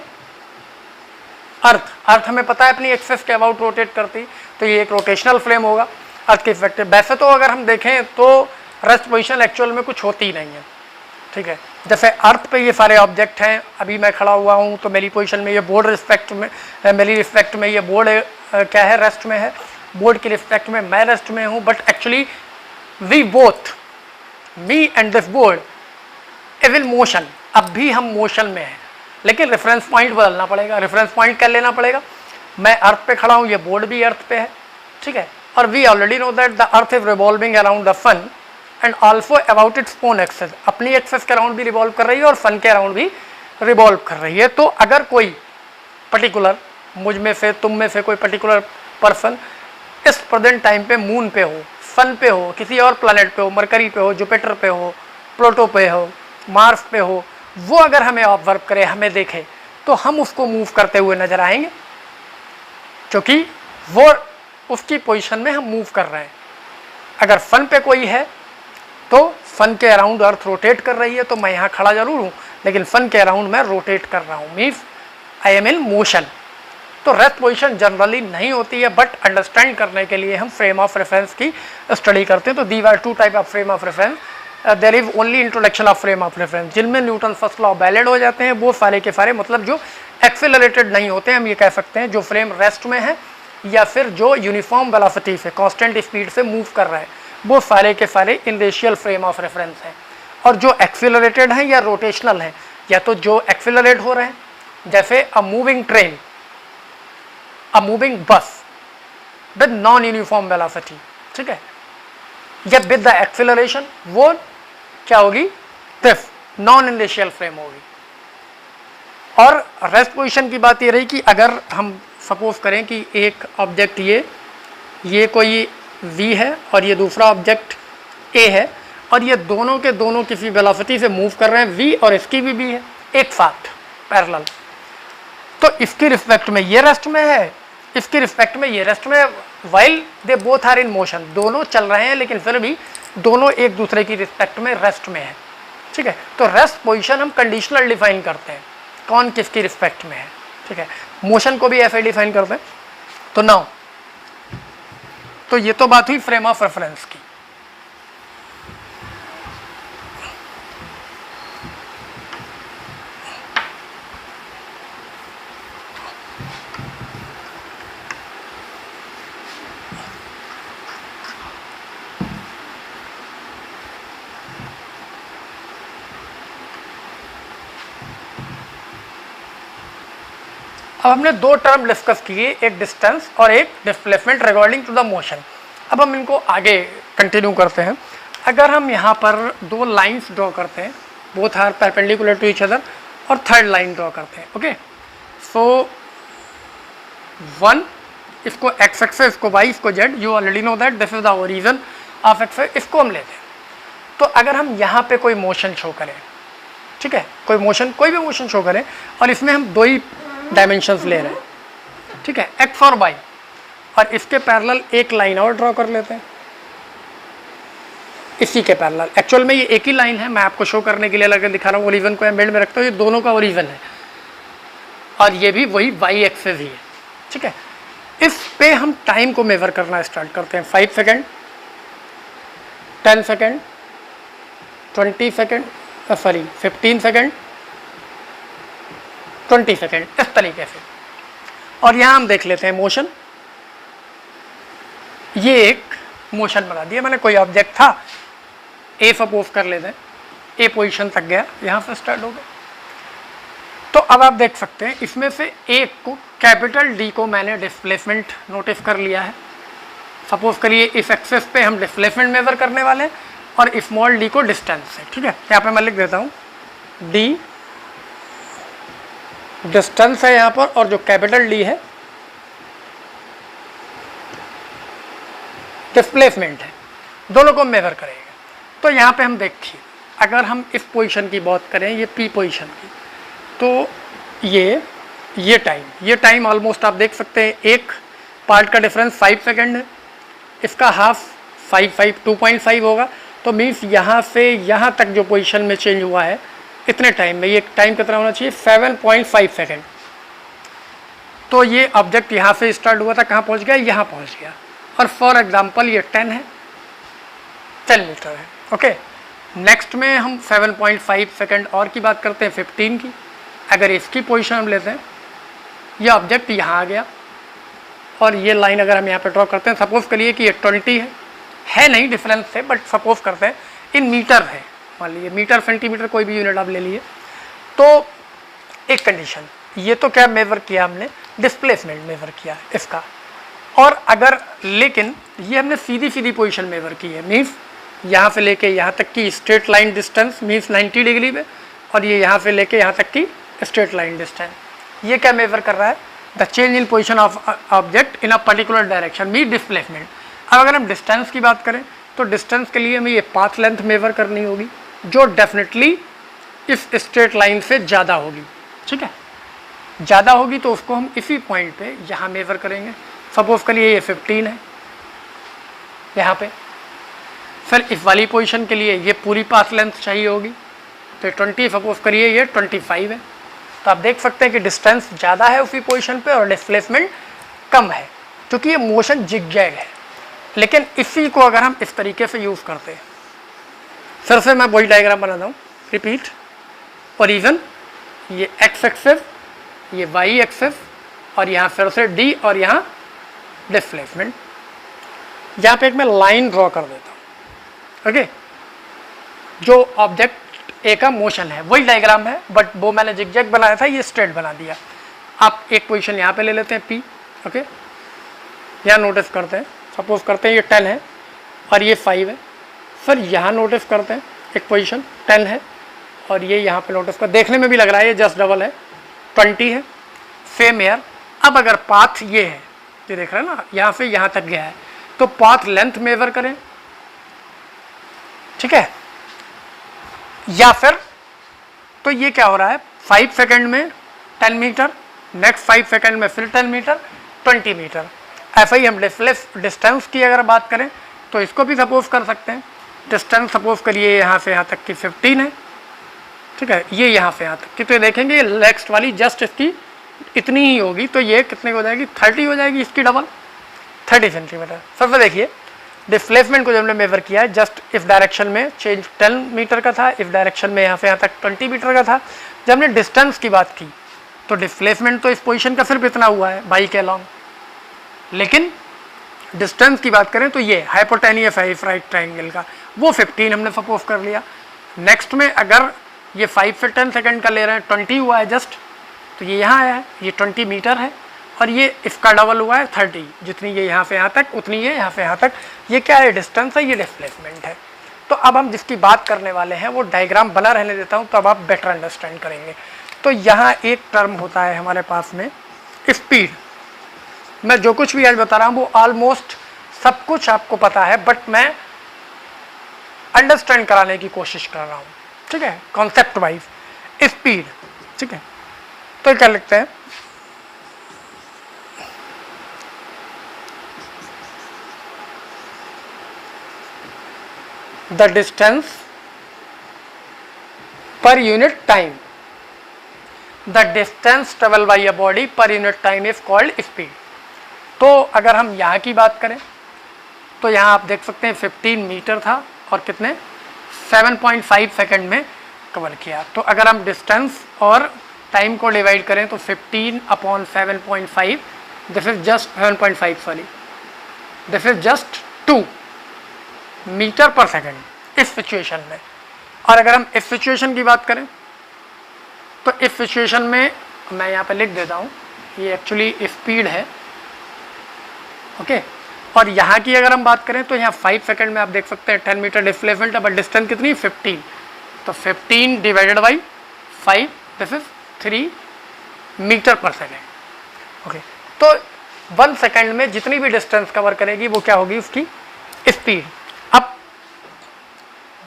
अर्थ हमें पता है अपनी एक्सेस के अबाउट रोटेट करती, तो ये एक रोटेशनल फ्रेम होगा अर्थ के इफेक्ट। वैसे तो अगर हम देखें तो रेस्ट पोजीशन एक्चुअल में कुछ होती ही नहीं है, ठीक है। जैसे अर्थ पे ये सारे ऑब्जेक्ट हैं, अभी मैं खड़ा हुआ हूँ तो मेरी पोजीशन में ये बोर्ड रिस्पेक्ट में, मेरी रिस्पेक्ट में ये बोर्ड क्या है, रेस्ट में है। बोर्ड की रिस्पेक्ट में मैं रेस्ट में हूँ, but actually we both, me and this board is in motion. अब भी हम मोशन में हैं, लेकिन रेफरेंस पॉइंट बदलना पड़ेगा। रेफरेंस पॉइंट कर लेना पड़ेगा, मैं अर्थ पे खड़ा हूँ, ये बोर्ड भी अर्थ पे है, ठीक है। और we already know that the earth is revolving around the sun and also about its own axis. अपनी एक्सेस के अराउंड भी रिवॉल्व कर रही है और सन के अराउंड भी रिवॉल्व कर रही है। तो अगर कोई पर्टिकुलर, मुझ में से, तुम में से कोई पर्टिकुलर पर्सन इस प्रेजेंट टाइम पे मून पे हो, सन पे हो, किसी और प्लैनेट पे हो, मरकरी पे हो, जुपिटर पे हो, प्लूटो पे हो, मार्स पे हो, वो अगर हमें ऑब्जर्व करे, हमें देखे, तो हम उसको मूव करते हुए नजर आएंगे, क्योंकि वो उसकी पोजीशन में हम मूव कर रहे हैं। अगर सन पे कोई है तो सन के अराउंड अर्थ रोटेट कर रही है, तो मैं यहाँ खड़ा जरूर हूँ, लेकिन सन के अराउंड मैं रोटेट कर रहा हूँ, means I am in motion. तो रेस्ट पोजीशन जनरली नहीं होती है, बट अंडरस्टैंड करने के लिए हम फ्रेम ऑफ रेफरेंस की स्टडी करते हैं। तो these are 2 type of frame of reference. There is only introduction of frame of reference, जिनमें न्यूटन फर्स्ट लॉ वैलिड हो जाते हैं, वो सारे के सारे, मतलब जो एक्सेलरेटेड नहीं होते हैं, हम ये कह सकते हैं, जो फ्रेम रेस्ट में है या फिर जो यूनिफॉर्म वेलोसिटी से, कांस्टेंट स्पीड से मूव कर रहा है, वो सारे के सारे इनरेशियल फ्रेम ऑफ रेफरेंस हैं। और जो एक्सेलरेटेड हैं या रोटेशनल हैं, या तो जो एक्सेलरेट हो रहे हैं, जैसे a moving train, a moving बस विद नॉन यूनिफॉर्म वेलोसिटी, ठीक है, या विद द एक्सेलरेशन, वो क्या होगी, सिर्फ नॉन इनरेशियल फ्रेम होगी। और रेस्ट पोजीशन की बात ये रही कि अगर हम सपोज करें कि एक ऑब्जेक्ट ये कोई v है और ये दूसरा ऑब्जेक्ट a है और ये दोनों के दोनों किसी वेलोसिटी से मूव कर रहे हैं v और इसकी भी v है एक साथ पैरेलल, तो इसकी रिस्पेक्ट में ये रेस्ट में है, इसकी रिस्पेक्ट में ये रेस्ट में है, while they both are in motion, दोनों चल रहे हैं लेकिन फिर भी दोनों एक दूसरे की रिस्पेक्ट में रेस्ट में है। ठीक है, तो रेस्ट पोजीशन हम कंडीशनल डिफाइन करते हैं, कौन किसकी रिस्पेक्ट में है। ठीक है, मोशन को भी ऐसे डिफाइन करते हैं। तो नाउ, तो ये तो बात हुई फ्रेम ऑफ रेफरेंस की। अब हमने दो टर्म डिस्कस किए, एक डिस्टेंस और एक displacement regarding to the motion. अब हम इनको आगे कंटिन्यू करते हैं। अगर हम यहाँ पर दो लाइंस ड्रॉ करते हैं, both are perpendicular to each other, और थर्ड लाइन ड्रॉ करते हैं, ओके, सो वन, इसको एक्स एक्सेस, इसको वाई, इसको z, you already know that this is the origin of axes, इसको हम लेते हैं। तो अगर हम यहाँ पे कोई मोशन शो करें, ठीक है, कोई मोशन, कोई भी मोशन शो करें और इसमें हम दो ही डायमेंशंस ले रहे हैं, ठीक है, एक्स और वाई, और इसके पैरेलल एक लाइन और ड्रॉ कर लेते हैं इसी के पैरेलल। एक्चुअल में ये एक ही लाइन है, मैं आपको शो करने के लिए अलग दिखा रहा हूँ, ओरिजिन को मिड में रखता हूँ, ये दोनों का ओरिजिन है और ये भी वही वाई एक्सेस ही है। ठीक है, इस पे हम टाइम को मेजर करना स्टार्ट करते हैं, 5 second, 10 second, 20 second, sorry 15 second, 20 second, इस तरीके से। और यहाँ हम देख लेते हैं मोशन, ये एक मोशन बना दिया मैंने, कोई ऑब्जेक्ट था ए सपोज कर लेते हैं, ए पोजीशन तक गया, यहाँ से स्टार्ट हो गया। तो अब आप देख सकते हैं इसमें से एक को, कैपिटल डी को मैंने डिस्प्लेसमेंट नोटिस कर लिया है। सपोज करिए इस एक्सेस पे हम डिस्प्लेसमेंट मेजर करने वाले हैं और स्मॉल डी को डिस्टेंस है। ठीक है, यहाँ पे मैं लिख देता हूँ डी डिस्टेंस है यहाँ पर, और जो कैपिटल डी है डिस्प्लेसमेंट है, दोनों को मेजर करेंगे। तो यहाँ पे हम देखिए, अगर हम इस पोजीशन की बात करें, ये पी पोजीशन की, तो ये टाइम ऑलमोस्ट आप देख सकते हैं, एक पार्ट का डिफरेंस 5 सेकेंड है, इसका हाफ 2.5 होगा, तो मीन्स यहाँ से यहाँ तक जो पोजीशन में चेंज हुआ है इतने टाइम में, ये टाइम कितना होना चाहिए, 7.5 सेकेंड। तो ये ऑब्जेक्ट यहाँ से स्टार्ट हुआ था, कहाँ पहुँच गया, यहाँ पहुँच गया। और फॉर एग्जांपल ये 10 है, 10 मीटर है, ओके। नेक्स्ट में हम 7.5 सेकेंड और की बात करते हैं, 15 की। अगर इसकी पोजीशन हम लेते हैं, ये ऑब्जेक्ट यहाँ आ गया और ये लाइन अगर हम यहाँ पे ड्रॉ करते हैं, सपोज करिए कि ये 20 है नहीं डिफरेंस से, बट सपोज करते हैं इन मीटर है, मान लीजिए मीटर, सेंटीमीटर, कोई भी यूनिट आप ले लिए। तो एक कंडीशन, ये तो क्या मेजर किया हमने, डिस्प्लेसमेंट मेजर किया इसका। और अगर, लेकिन ये हमने सीधी पोजीशन मेजर की है, मीन्स यहाँ से लेके यहाँ तक की straight line distance means 90 degree में, और ये यहाँ से लेके यहाँ तक की स्ट्रेट लाइन डिस्टेंस, ये क्या मेजर कर रहा है, the change in position of object in a particular direction mean displacement. अब अगर हम डिस्टेंस की बात करें, तो डिस्टेंस के लिए हमें ये पाथ लेंथ मेजर करनी होगी, जो डेफिनेटली इस स्ट्रेट लाइन से ज़्यादा होगी। ठीक है, ज़्यादा होगी तो उसको हम इसी पॉइंट पे यहाँ मेजर करेंगे। सपोज करिए ये 15 है यहाँ पे, फिर इस वाली पोजीशन के लिए ये पूरी पाथ लेंथ चाहिए होगी, तो 20, सपोज करिए ये 25 है। तो आप देख सकते हैं कि डिस्टेंस ज़्यादा है उसी पोजीशन पे और डिस्प्लेसमेंट कम है, क्योंकि ये मोशन जिगजैग है। लेकिन इसी को अगर हम इस तरीके से यूज़ करते हैं, फिर से मैं वही डायग्राम बनाता हूँ, रिपीट, ओरिजिन, ये एक्स एक्सेस, ये वाई एक्सेस, और यहाँ फिर से डी, और यहाँ डिस्प्लेसमेंट। यहाँ पे एक मैं लाइन ड्रॉ कर देता हूँ, ओके। जो ऑब्जेक्ट ए का मोशन है वही डायग्राम है, बट वो मैंने जिगजैग बनाया था, ये स्ट्रेट बना दिया। आप एक पोजीशन यहाँ पे ले लेते हैं, पी, ओके। यहाँ नोटिस करते हैं, सपोज करते हैं ये 10 है और ये 5 है। फिर यहाँ नोटिस करते हैं एक पोजीशन 10 है और ये यहाँ पे नोटिस कर, देखने में भी लग रहा है ये जस्ट डबल है, 20 है, सेम एयर। अब अगर पाथ ये है, ये देख रहे हैं ना, यहाँ से यहाँ तक गया है, तो पाथ लेंथ मेजर करें, ठीक है। या फिर तो ये क्या हो रहा है, 5 सेकंड में 10 मीटर, नेक्स्ट 5 सेकंड में फिर 10 मीटर, 20 मीटर। ऐसा ही हम डिस्टेंस की अगर बात करें तो इसको भी सपोज कर सकते हैं। डिस्टेंस सपोज करिए यहाँ से यहाँ तक की 15 है, ठीक है, ये यहाँ से यहाँ तक की, तो देखेंगे नेक्स्ट वाली जस्ट इसकी इतनी ही होगी, तो ये कितने हो जाएगी, 30 हो जाएगी, इसकी डबल 30 सेंटीमीटर। सबसे देखिए डिस्प्लेसमेंट को जब हमने मेजर किया है, जस्ट इस डायरेक्शन में चेंज 10 मीटर का था, इस डायरेक्शन में यहाँ से यहाँ तक 20 मीटर का था। जब हमने डिस्टेंस की बात की तो डिस्प्लेसमेंट तो इस पोजीशन का सिर्फ इतना हुआ है बाई के अलॉन्ग, लेकिन डिस्टेंस की बात करें तो ये हाइपोटेनियस है इस राइट ट्राइंगल का, वो 15 हमने सपोज कर लिया। नेक्स्ट में अगर ये 5 से 10 सेकंड का ले रहे हैं, 20 हुआ है जस्ट, तो ये यहाँ आया है, ये 20 मीटर है, और ये इसका डबल हुआ है 30, जितनी ये यहाँ से यहाँ तक उतनी ये यहाँ से यहाँ तक, ये क्या है, डिस्टेंस है, ये डिस्प्लेसमेंट है। तो अब हम जिसकी बात करने वाले हैं वो डायग्राम बना रहने देता हूँ, तो अब आप बेटर अंडरस्टैंड करेंगे। तो यहाँ एक टर्म होता है हमारे पास में स्पीड। मैं जो कुछ भी आज बता रहा हूँ वो ऑलमोस्ट सब कुछ आपको पता है, बट मैं अंडरस्टैंड कराने की कोशिश कर रहा हूँ, ठीक है, कॉन्सेप्ट वाइज स्पीड, ठीक है। तो क्या लिखते हैं, the distance per unit time, the distance travel by a body पर unit time is called speed. तो अगर हम यहाँ की बात करें तो यहाँ आप देख सकते हैं 15 मीटर था और कितने 7.5 सेकंड में कवर किया। तो अगर हम डिस्टेंस और टाइम को डिवाइड करें तो 15 upon 7.5, this is just 7.5 sorry, this is just 2 metre per second इस सिचुएशन में। और अगर हम इस सिचुएशन की बात करें तो इस सिचुएशन में मैं यहाँ पे लिख देता हूँ, ये एक्चुअली स्पीड है, ओके। और यहाँ की अगर हम बात करें तो यहाँ 5 सेकंड में आप देख सकते हैं 10 मीटर डिस्प्लेसमेंट है, बट डिस्टेंस कितनी 15, तो 15 divided by 5, this is 3 metre per second, okay. तो 1 सेकंड में जितनी भी डिस्टेंस कवर करेगी वो क्या होगी, उसकी स्पीड। अब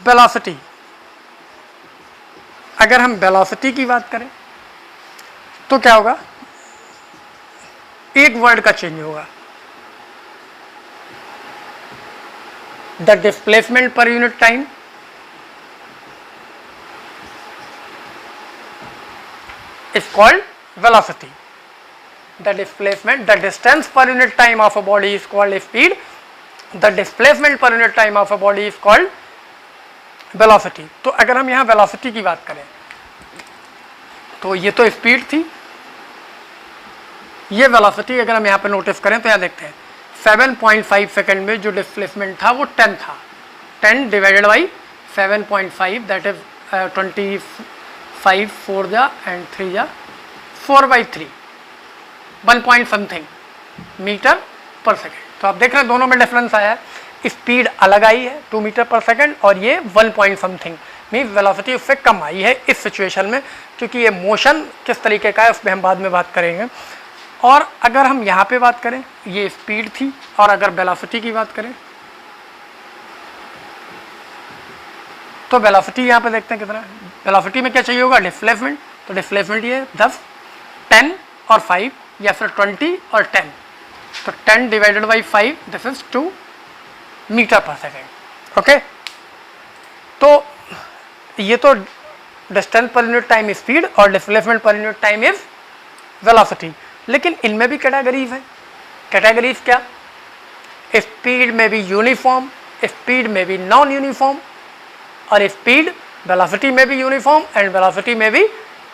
वेलोसिटी, अगर हम वेलोसिटी की बात करें तो क्या होगा, एक वर्ड का चेंज होगा, the displacement per unit time is called velocity. The displacement, the distance per unit time of a body is called speed. The displacement per unit time of a body is called velocity. तो अगर हम यहाँ velocity की बात करें तो ये तो स्पीड थी, ये velocity अगर हम यहाँ पे नोटिस करें तो यहाँ देखते हैं 7.5 सेकंड में जो डिस्प्लेसमेंट था वो 10 था, 10 डिवाइडेड बाई 7.5 दैट इज 25 4 जा एंड 3 जा 4/3, 1 point something metre per second. तो आप देख रहे हैं दोनों में डिफरेंस आया है, स्पीड अलग आई है 2 मीटर पर सेकेंड और ये 1 पॉइंट समथिंग, मीन वेलोसिटी उससे कम आई है इस सिचुएशन में, क्योंकि ये मोशन किस तरीके का है उस पर हम बाद में बात करेंगे। और अगर हम यहाँ पे बात करें ये स्पीड थी, और अगर वेलोसिटी की बात करें तो वेलोसिटी यहाँ पे देखते हैं कितना है, वेलोसिटी में क्या चाहिए होगा, डिस्प्लेसमेंट, तो डिस्प्लेसमेंट ये 10 10 और 5 या फिर 20 और 10, तो 10 divided by 5 this is 2 metre per second, okay. तो ये तो distance per unit time speed और displacement per unit time is velocity. लेकिन इनमें भी कैटेगरीज है, कैटेगरीज क्या, स्पीड में भी यूनिफॉर्म, स्पीड में भी नॉन यूनिफॉर्म, और स्पीड वेलोसिटी में भी यूनिफॉर्म एंड वेलोसिटी में भी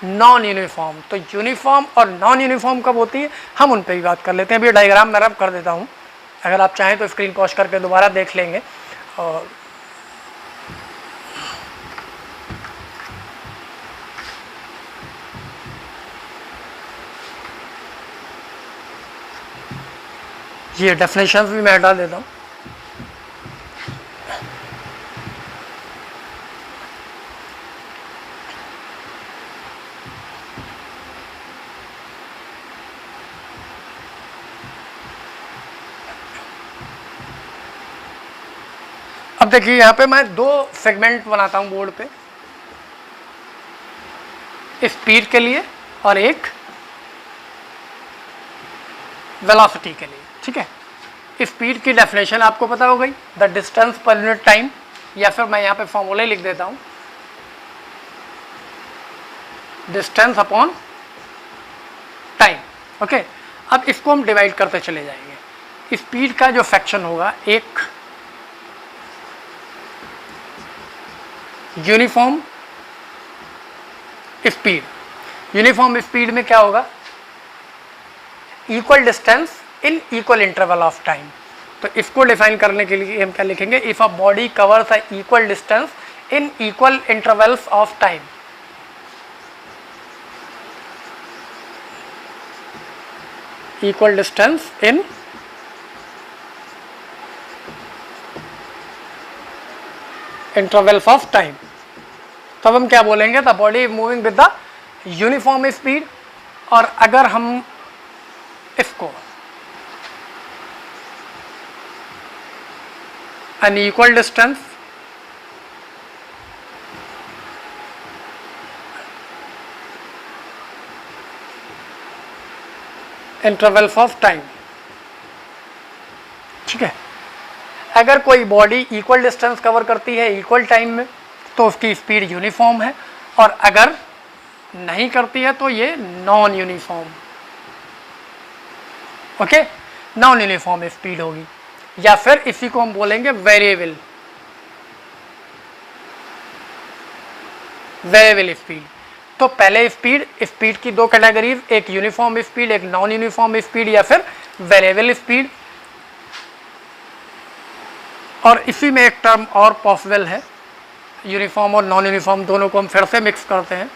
नॉन यूनिफॉर्म। तो यूनिफॉर्म और नॉन यूनिफॉर्म कब होती है हम उन पे भी बात कर लेते हैं। अभी डायग्राम मैं रब कर देता हूँ, अगर आप चाहें तो स्क्रीन पॉज करके दोबारा देख लेंगे। और ये डेफिनेशंस भी मैं हटा देता हूँ। अब देखिए यहाँ पे मैं दो सेगमेंट बनाता हूँ बोर्ड पे, स्पीड के लिए और एक वेलोसिटी के लिए, ठीक है। स्पीड की डेफिनेशन आपको पता हो गई, the distance per unit time, या फिर मैं यहाँ पे फॉर्मूला लिख देता हूँ, डिस्टेंस अपॉन टाइम, ओके। अब इसको हम डिवाइड करते चले जाएंगे। स्पीड का जो फ्रैक्शन होगा, एक यूनिफॉर्म स्पीड, यूनिफॉर्म स्पीड में क्या होगा, equal distance in equal interval of time. तो इसको डिफाइन करने के लिए हम क्या लिखेंगे, if a body covers a equal distance in equal intervals of time, equal distance in intervals of time, तब हम क्या बोलेंगे, the body moving with the uniform speed. और अगर हम इसको unequal distance intervals of time, ठीक है। अगर कोई बॉडी इक्वल डिस्टेंस कवर करती है इक्वल टाइम में तो उसकी स्पीड यूनिफॉर्म है, और अगर नहीं करती है तो ये non uniform, okay, non uniform speed होगी, या फिर इसी को हम बोलेंगे वेरिएबल, वेरिएबल स्पीड। तो पहले स्पीड की दो कैटेगरीज, एक यूनिफॉर्म स्पीड, एक नॉन यूनिफॉर्म स्पीड, या फिर वेरिएबल स्पीड। और इसी में एक टर्म और पॉसिबल है, यूनिफॉर्म और नॉन यूनिफॉर्म दोनों को हम फिर से मिक्स करते हैं,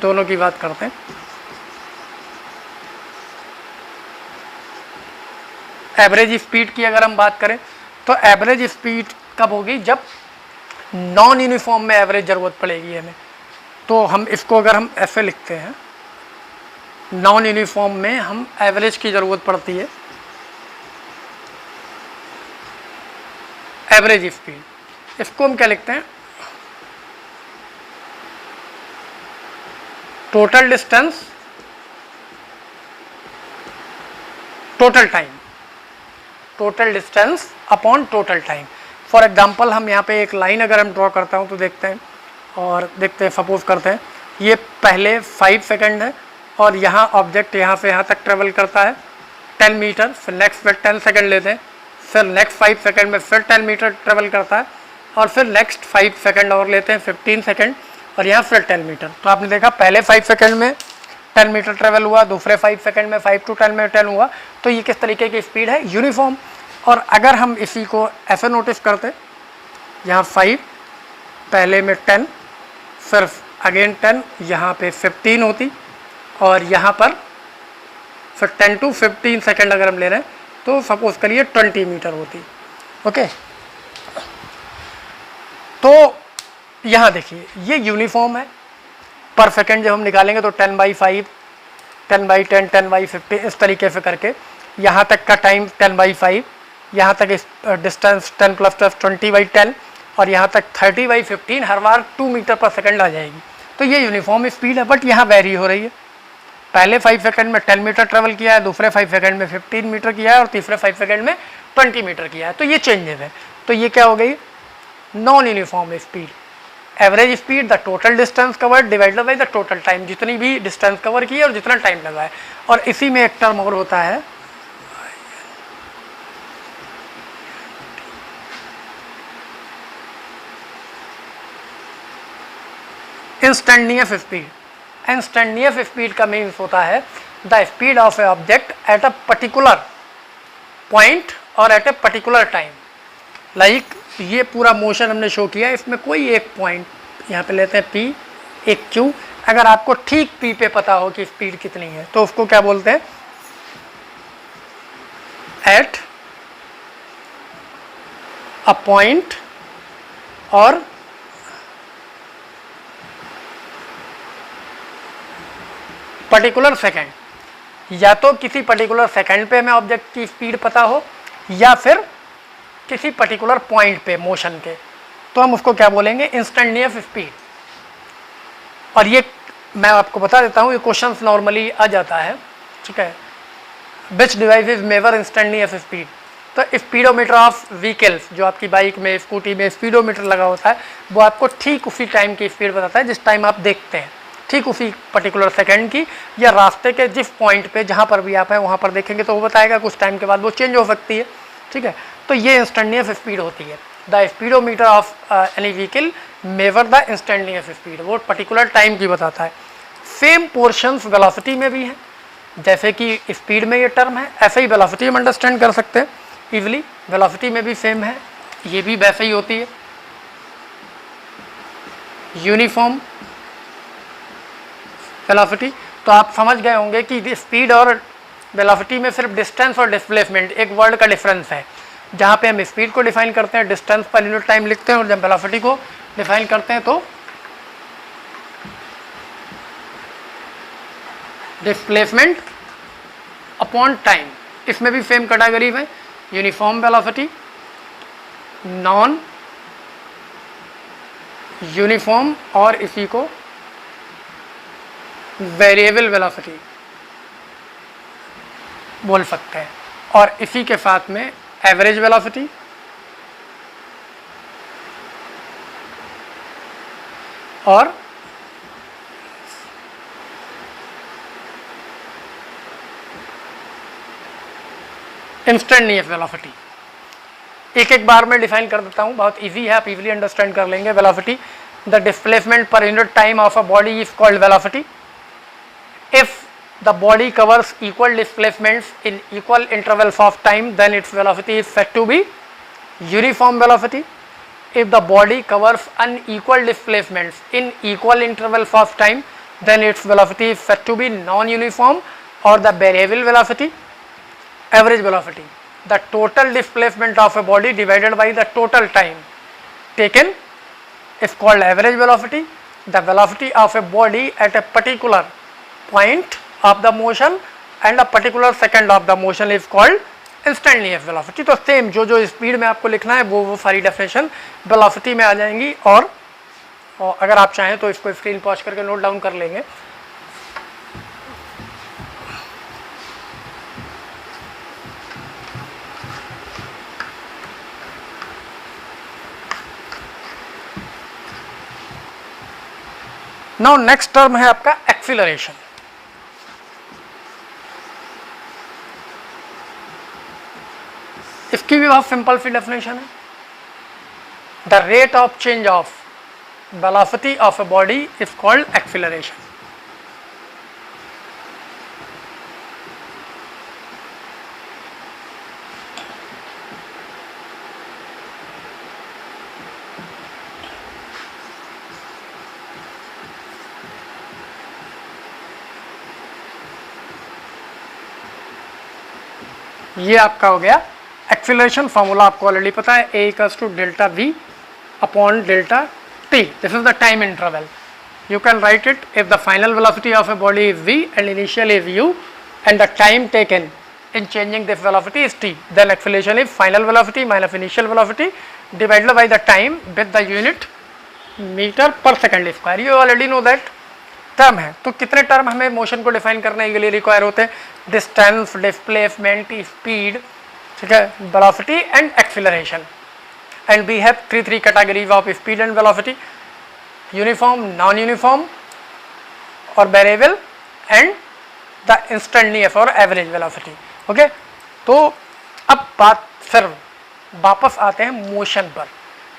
दोनों की बात करते हैं। एवरेज स्पीड की अगर हम बात करें तो एवरेज स्पीड कब होगी, जब नॉन यूनिफॉर्म में एवरेज ज़रूरत पड़ेगी हमें। तो हम इसको अगर हम ऐसे लिखते हैं, नॉन यूनिफॉर्म में हम एवरेज की ज़रूरत पड़ती है, एवरेज स्पीड। इसको हम क्या लिखते हैं, total distance total time, total distance upon total time. For example हम यहाँ पे एक लाइन अगर हम ड्रॉ करता हूँ तो देखते हैं, और देखते हैं, सपोज करते हैं ये पहले 5 सेकंड है और यहाँ ऑब्जेक्ट यहाँ से यहाँ तक ट्रेवल करता है 10 मीटर, फिर नेक्स्ट फिर 10 सेकंड लेते हैं, फिर नेक्स्ट 5 सेकंड में फिर 10 मीटर ट्रेवल करता है, और फिर नेक्स्ट 5 सेकंड और लेते हैं 15 सेकंड, और यहाँ फिर 10 मीटर। तो आपने देखा पहले 5 सेकंड में 10 मीटर ट्रेवल हुआ, दूसरे 5 सेकंड में 5 to 10 में 10 हुआ। तो ये किस तरीके की स्पीड है, यूनिफॉर्म। और अगर हम इसी को ऐसे नोटिस करते, यहाँ 5 पहले में 10, फिर अगेन 10, यहाँ पे 15 होती, और यहाँ पर फिर 10 to 15 सेकंड अगर हम ले रहे हैं तो सपोज करिए 20 मीटर होती, ओके। तो यहाँ देखिए ये यूनिफॉर्म है, पर सेकंड जब हम निकालेंगे तो 10/5, 10/10, 10/50 इस तरीके से करके यहाँ तक का टाइम 10/5, यहाँ तक इस डिस्टेंस 10 + 10 20/10, और यहाँ तक 30/15 हर बार 2 मीटर पर सेकंड आ जाएगी। तो ये यूनिफॉर्म स्पीड है, बट यहाँ वेरी हो रही है। पहले 5 सेकंड में 10 मीटर ट्रेवल किया है, दूसरे 5 सेकंड में 15 मीटर किया है, और तीसरे 5 सेकंड में 20 मीटर किया है। तो ये चेंजेस है। तो ये क्या हो गई, non uniform speed. Average speed the total distance covered divided by the total time, जितनी भी डिस्टेंस कवर की है और जितना टाइम लगा है। और इसी में एक टर्म और होता है इंस्टेंटेनियस स्पीड। इंस्टेंटेनियस स्पीड का मीन्स होता है the speed of a object at a particular point और at a particular time. Like ये पूरा मोशन हमने शो किया, इसमें कोई एक पॉइंट यहाँ पे लेते हैं P, एक Q। अगर आपको ठीक P पे पता हो कि स्पीड कितनी है तो उसको क्या बोलते हैं, एट अ पॉइंट और पर्टिकुलर सेकंड। या तो किसी पर्टिकुलर सेकंड पे हमें ऑब्जेक्ट की स्पीड पता हो, या फिर किसी पर्टिकुलर पॉइंट पे मोशन के, तो हम उसको क्या बोलेंगे, इंस्टेंटेनियस स्पीड। और ये मैं आपको बता देता हूँ, ये क्वेश्चंस नॉर्मली आ जाता है, ठीक है। विच डिवाइसेस मेजर इंस्टेंटेनियस स्पीड, तो स्पीडोमीटर ऑफ व्हीकल्स, जो आपकी बाइक में स्कूटी में स्पीडोमीटर लगा होता है, वो आपको ठीक उसी टाइम की स्पीड बताता है जिस टाइम आप देखते हैं, ठीक उसी पर्टिकुलर सेकंड की, या रास्ते के जिस पॉइंट पे जहाँ पर भी आप हैं वहाँ पर देखेंगे तो वो बताएगा, कुछ टाइम के बाद वो चेंज हो सकती है, ठीक है। तो ये इंस्टेंटेनियस स्पीड होती है। The speedometer of any vehicle measure the instantaneous speed, वो पर्टिकुलर टाइम की बताता है। सेम पोर्शंस वेलोसिटी में भी है, जैसे कि स्पीड में ये टर्म है, ऐसे ही वेलोसिटी हम अंडरस्टैंड कर सकते हैं इजीली। वेलोसिटी में भी सेम है, ये भी वैसे ही होती है, यूनिफॉर्म वेलोसिटी। तो आप समझ गए होंगे कि स्पीड और वेलोसिटी में सिर्फ डिस्टेंस और डिस्प्लेसमेंट एक वर्ड का डिफरेंस है। जहाँ पे हम स्पीड को डिफाइन करते हैं डिस्टेंस पर यूनिट टाइम लिखते हैं, और जब वेलोसिटी को डिफाइन करते हैं तो डिस्प्लेसमेंट अपॉन टाइम। इसमें भी सेम कैटेगरी है, यूनिफॉर्म वेलोसिटी, नॉन यूनिफॉर्म, और इसी को वेरिएबल वेलोसिटी बोल सकते हैं। और इसी के साथ में एवरेज वेलोसिटी और इंस्टेंटेनियस वेलोसिटी। एक एक बार में डिफाइन कर देता हूँ, बहुत इजी है, आप इजीली अंडरस्टैंड कर लेंगे। Velocity, the displacement per unit time of a body is called velocity. If the body covers equal displacements in equal intervals of time, then its velocity is said to be uniform velocity. If the body covers unequal displacements in equal intervals of time, then its velocity is said to be non-uniform or the variable velocity. Average velocity, the total displacement of a body divided by the total time taken, is called average velocity. The velocity of a body at a particular point of the motion and a particular second of the motion is called instantaneous velocity. तो सेम जो स्पीड में आपको लिखना है वो सारी डेफिनेशन वेलोसिटी में आ जाएंगी। और अगर आप चाहें तो इसको स्क्रीन पॉज करके नोट डाउन कर लेंगे। नाउ नेक्स्ट टर्म है आपका एक्सीलरेशन। इसकी भी बहुत सिंपल सी डेफिनेशन है, the rate of change of velocity of a body is called acceleration. ये आपका हो गया एक्सीलरेशन। फॉर्मूला आपको ऑलरेडी पता है, a equals to delta v upon delta t. This is the time interval. You can write it, if the final velocity of a body is v and initial is u and the time taken in changing this velocity is t, then acceleration is final velocity minus initial velocity divided by the time with the unit meter per second square. You already know that term है। तो कितने टर्म हमें मोशन को डिफाइन करने के लिए रिक्वायर होते हैं, डिस्टेंस, डिस्प्लेसमेंट, स्पीड, ठीक है, velocity and acceleration. And we have three categories of speed and velocity, uniform, non uniform और वेरिएबल एंड द इंस्टेंटेनियस और एवरेज वेलोसिटी। ओके, तो अब बात फिर वापस आते हैं मोशन पर।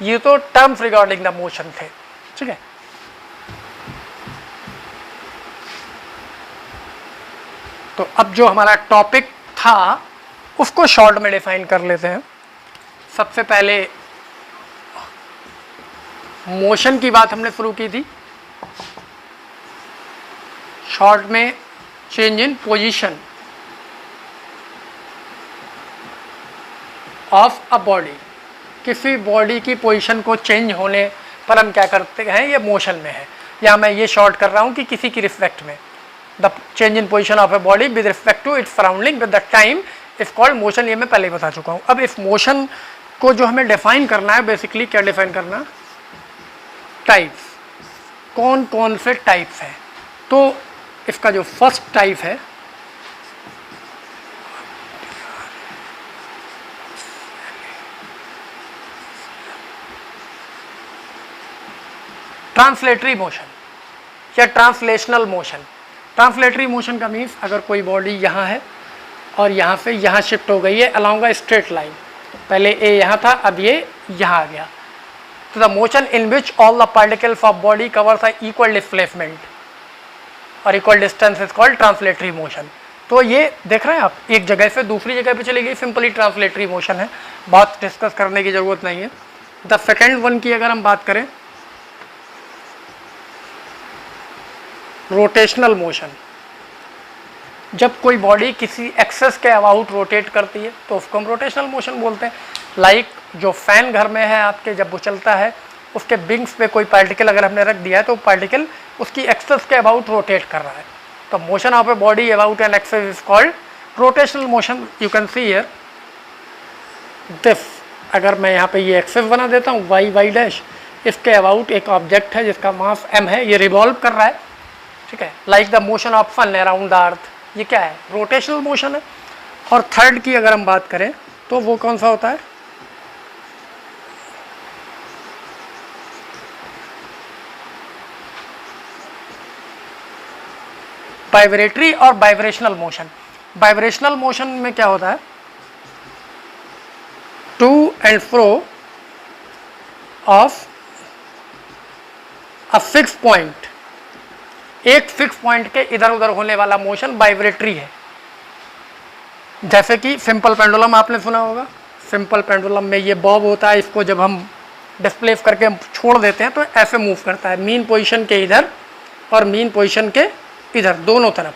ये तो टर्म्स रिगार्डिंग द मोशन थे, ठीक है। तो अब जो हमारा टॉपिक था उसको शॉर्ट में डिफाइन कर लेते हैं। सबसे पहले मोशन की बात हमने शुरू की थी। शॉर्ट में change in position of a body, किसी बॉडी की पोजीशन को चेंज होने पर हम क्या करते हैं, ये मोशन में है। या मैं ये शॉर्ट कर रहा हूँ कि किसी की रिस्पेक्ट में, the change in position of a body with respect to its surrounding with the time is called motion. ये मैं पहले ही बता चुका हूँ। अब इस मोशन को जो हमें डिफाइन करना है, बेसिकली क्या डिफाइन करना, टाइप्स, कौन कौन से टाइप्स हैं। तो इसका जो फर्स्ट टाइप है ट्रांसलेटरी मोशन या ट्रांसलेशनल मोशन। ट्रांसलेटरी मोशन का मीन्स अगर कोई बॉडी यहाँ है और यहाँ से यहाँ शिफ्ट हो गई है अलोंग अ स्ट्रेट लाइन, पहले ए यहाँ था अब ये यहाँ आ गया, तो the motion in which all the particles of body covers a equal displacement और equal distance is called translatory motion. तो ये देख रहे हैं आप, एक जगह से दूसरी जगह पे चली गई, सिंपली ट्रांसलेटरी मोशन है, बहुत डिस्कस करने की ज़रूरत नहीं है। द सेकेंड वन की अगर हम बात करें, रोटेशनल मोशन। जब कोई बॉडी किसी एक्सेस के अबाउट रोटेट करती है तो उसको हम रोटेशनल मोशन बोलते हैं। लाइक जो फैन घर में है आपके, जब वो चलता है उसके विंग्स पे कोई पार्टिकल अगर हमने रख दिया है तो पार्टिकल उसकी एक्सेस के अबाउट रोटेट कर रहा है, तो motion of a body about an axis is called rotational motion. You can see here this, अगर मैं यहाँ पे ये एक्सेस बना देता हूँ वाई वाई डैश, इसके अबाउट एक ऑब्जेक्ट है जिसका मास m है, ये रिवॉल्व कर रहा है, ठीक है, like the motion of sun around the earth, ये क्या है, रोटेशनल मोशन है। और थर्ड की अगर हम बात करें तो वो कौन सा होता है, वाइब्रेटरी और वाइब्रेशनल मोशन। वाइब्रेशनल मोशन में क्या होता है, to and fro of a fix point, एक फिक्स पॉइंट के इधर उधर होने वाला मोशन वाइब्रेटरी है। जैसे कि सिंपल पेंडुलम आपने सुना होगा, सिंपल पेंडुलम में ये बॉब होता है, इसको जब हम डिस्प्लेस करके छोड़ देते हैं तो ऐसे मूव करता है, मीन पोजीशन के इधर और मीन पोजीशन के इधर, दोनों तरफ,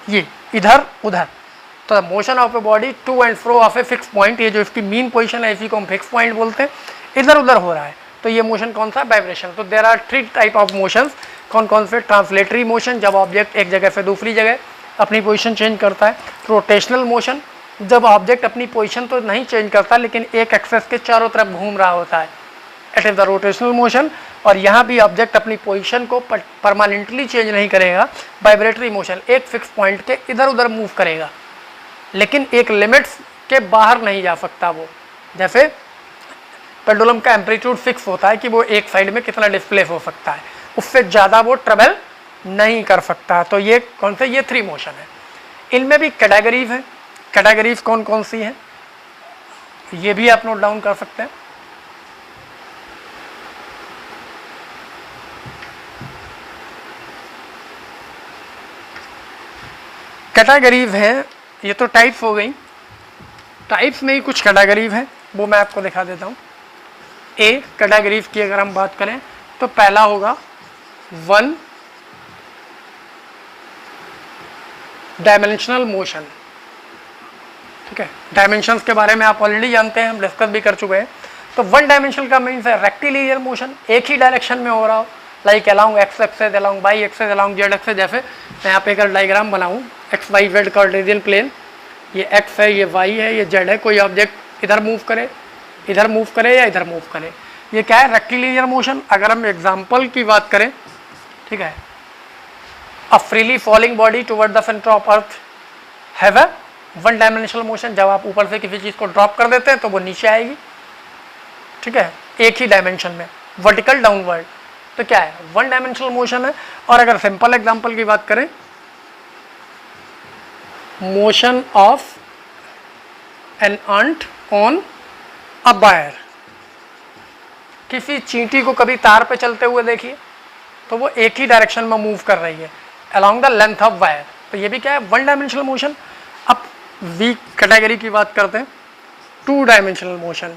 ये इधर उधर। तो motion of a body to and fro of a fix point, ये जो इसकी मीन पोजीशन है इसी को हम फिक्स पॉइंट बोलते हैं, इधर उधर हो रहा है, तो ये मोशन कौन सा, वाइब्रेशन। तो there are three type of motions, कौन कौन से, ट्रांसलेटरी मोशन जब ऑब्जेक्ट एक जगह से दूसरी जगह अपनी पोजीशन चेंज करता है, रोटेशनल मोशन जब ऑब्जेक्ट अपनी पोजीशन तो नहीं चेंज करता लेकिन एक एक्सेस के चारों तरफ घूम रहा होता है, it is the rotational motion. और यहाँ भी ऑब्जेक्ट अपनी पोजीशन को परमानेंटली चेंज नहीं करेगा, वाइब्रेटरी मोशन, एक फिक्स पॉइंट के इधर उधर मूव करेगा लेकिन एक लिमिट्स के बाहर नहीं जा सकता वो। जैसे पेंडुलम का एम्पलीट्यूड फिक्स होता है कि वो एक साइड में कितना डिस्प्लेस हो सकता है, उससे ज़्यादा वो ट्रेवल नहीं कर सकता। तो ये कौन से, ये थ्री मोशन है। इनमें भी कैटेगरीज हैं, कैटेगरीज कौन कौन सी हैं ये भी आप नोट डाउन कर सकते हैं। कैटेगरीज हैं, ये तो टाइप्स हो गई, टाइप्स में ही कुछ कैटेगरीज हैं वो मैं आपको दिखा देता हूँ। ए कैटेगरीज की अगर हम बात करें तो पहला होगा वन डायमेंशनल मोशन, ठीक है, डायमेंशंस के बारे में आप ऑलरेडी जानते हैं, हम डिस्कस भी कर चुके हैं। तो वन डायमेंशनल का मीन्स है रेक्टिलिनियर मोशन, एक ही डायरेक्शन में हो रहा हो, like along x axis, along y axis, along z axis. जैसे मैं यहाँ पे अगर डायग्राम बनाऊँ x y z Cartesian plane, ये एक्स है, ये वाई है, ये जेड है, कोई ऑब्जेक्ट इधर मूव करे, इधर मूव करे या इधर मूव करे, ये क्या है, रेक्टिलिनियर मोशन। अगर हम एग्जाम्पल की बात करें, ठीक है, a freely falling body toward the centre of earth have a one dimensional motion, जब आप ऊपर से किसी चीज़ को ड्रॉप कर देते हैं तो वो नीचे आएगी, ठीक है, एक ही डायमेंशन में, वर्टिकल डाउनवर्ड, तो क्या है, वन डायमेंशनल मोशन है। और अगर सिंपल एग्जांपल की बात करें, motion of an ant on a wire, किसी चींटी को कभी तार पे चलते हुए देखिए तो वो एक ही डायरेक्शन में मूव कर रही है along the length of wire, तो ये भी क्या है, वन डायमेंशनल मोशन। अब वी कैटेगरी की बात करते हैं, टू डायमेंशनल मोशन।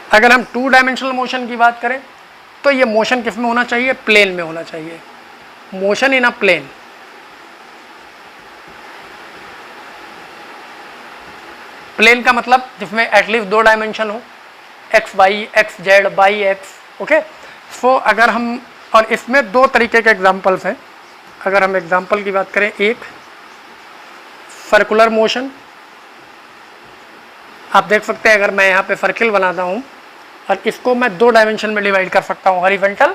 अगर हम टू डायमेंशनल मोशन की बात करें तो ये मोशन किस में होना चाहिए, प्लेन में होना चाहिए, motion in a plane. Plane का मतलब जिसमें एटलीस्ट दो डायमेंशन हो, x y, x z, y x, okay. So अगर हम, और इसमें दो तरीके के एग्जांपल्स हैं, अगर हम एग्जांपल की बात करें, एक सर्कुलर मोशन, आप देख सकते हैं अगर मैं यहाँ पे सर्किल बनाता हूँ और इसको मैं 2 डायमेंशन में डिवाइड कर सकता हूँ, हॉरिजॉन्टल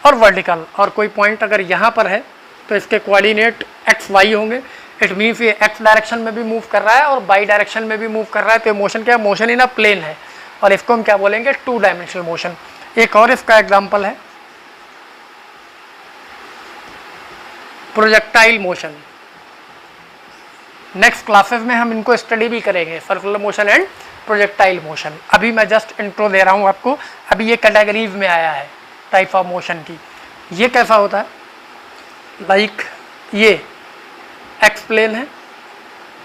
और वर्टिकल, और कोई पॉइंट अगर यहाँ पर है तो इसके कोऑर्डिनेट एक्स वाई होंगे। इट मीन्स ये एक्स डायरेक्शन में भी मूव कर रहा है और वाई डायरेक्शन में भी मूव कर रहा है, तो मोशन क्या है, मोशन इन अ प्लेन है, और इसको हम क्या बोलेंगे, 2 डायमेंशनल मोशन। एक और इसका एग्जाम्पल है प्रोजेक्टाइल मोशन। नेक्स्ट क्लासेस में हम इनको स्टडी भी करेंगे, circular motion and projectile motion. अभी मैं जस्ट इंट्रो दे रहा हूँ आपको, अभी ये कैटेगरीज में आया है टाइप ऑफ मोशन की। ये कैसा होता है, लाइक ये एक्स प्लेन है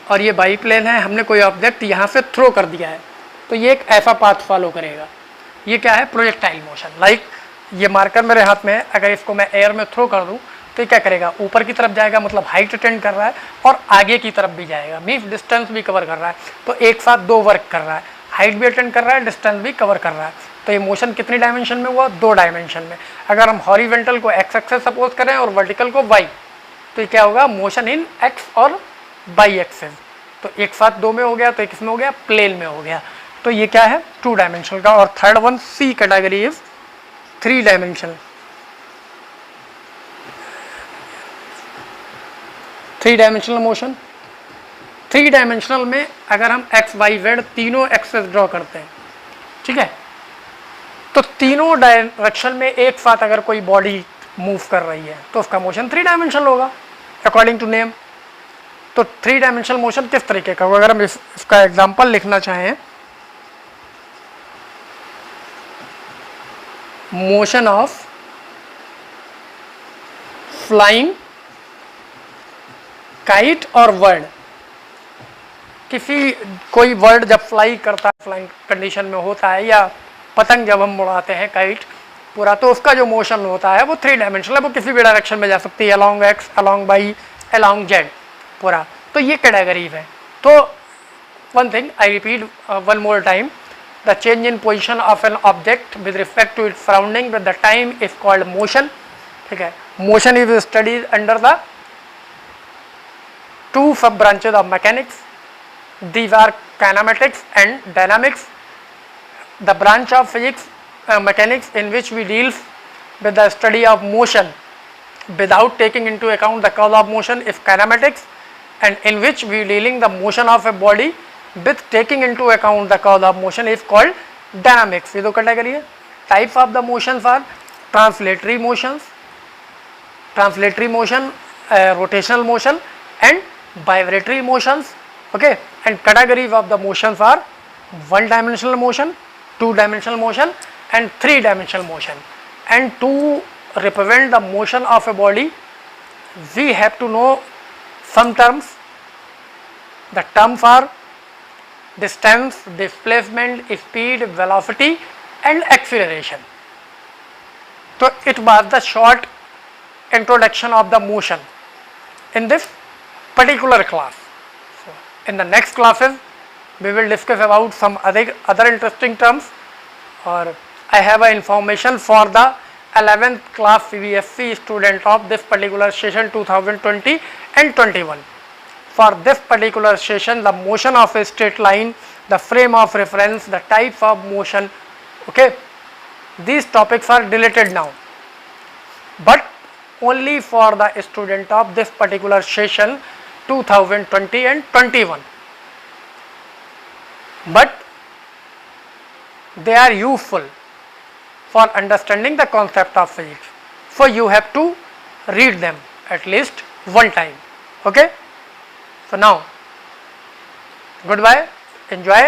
और ये वाई प्लेन है, हमने कोई ऑब्जेक्ट यहाँ से थ्रो कर दिया है, तो ये एक ऐसा पाथ फॉलो करेगा। ये क्या है, प्रोजेक्टाइल मोशन। लाइक ये मार्कर मेरे हाथ में है, अगर इसको मैं एयर में थ्रो कर दूँ तो ये क्या करेगा, ऊपर की तरफ जाएगा, मतलब हाइट अटेंड कर रहा है, और आगे की तरफ भी जाएगा, मीन्स डिस्टेंस भी कवर कर रहा है। तो एक साथ 2 वर्क कर रहा है, हाइट भी अटेंड कर रहा है, डिस्टेंस भी कवर कर रहा है। तो ये मोशन कितनी डायमेंशन में हुआ, 2 डायमेंशन में। अगर हम हॉरिजॉन्टल को एक्स एक्सेस सपोज करें और वर्टिकल को वाई, तो ये क्या होगा, मोशन इन एक्स और वाई एक्सेस। तो एक साथ 2 में हो गया, तो एक इसमें हो गया, प्लेन में हो गया। तो ये क्या है, 2 डायमेंशनल का। और third one c category is 3 dimensional. 3 dimensional motion. 3 dimensional में अगर हम एक्स वाई जेड तीनों एक्सेस ड्रॉ करते हैं, ठीक है, तो तीनों डायरेक्शन में एक साथ अगर कोई बॉडी मूव कर रही है तो उसका मोशन 3 डायमेंशनल होगा अकॉर्डिंग टू नेम। तो 3 डायमेंशनल मोशन किस तरीके का होगा, अगर हम इसका एग्जांपल लिखना चाहें, मोशन ऑफ फ्लाइंग काइट और वर्ड। किसी कोई वर्ड जब फ्लाई करता है, फ्लाइंग कंडीशन में होता है, या पतंग जब हम उड़ाते हैं काइट पूरा, तो उसका जो मोशन होता है वो 3 डायमेंशनल है, वो किसी भी डायरेक्शन में जा सकती है, along x, along y, along z पूरा। तो ये कैटेगरीज है। तो one thing I repeat one more time, the change in position of an object with respect to its surrounding with the time is called motion. ठीक है, motion is studies under the 2 sub branches of mechanics. These are kinematics and dynamics. The branch of physics mechanics in which we deal with the study of motion without taking into account the cause of motion is kinematics, and in which we dealing the motion of a body with taking into account the cause of motion is called dynamics. ये दो कैटेगरी है। Types of the motions are translatory motions, rotational motion and vibratory motions. Okay, and categories of the motions are 1 dimensional motion, 2 dimensional motion and 3 dimensional motion. And to represent the motion of a body, we have to know some terms. The terms are distance, displacement, speed, velocity and acceleration. So it was the short introduction of the motion in this particular class. So in the next classes we will discuss about some other interesting terms, or I have a information for the 11th class CBSE student of this particular session 2020 and 21. For this particular session, the motion of a straight line, the frame of reference, the types of motion, okay, these topics are deleted now, but only for the student of this particular session 2020 and 21, but they are useful for understanding the concept of physics. So you have to read them at least one time. Okay, so now goodbye, enjoy.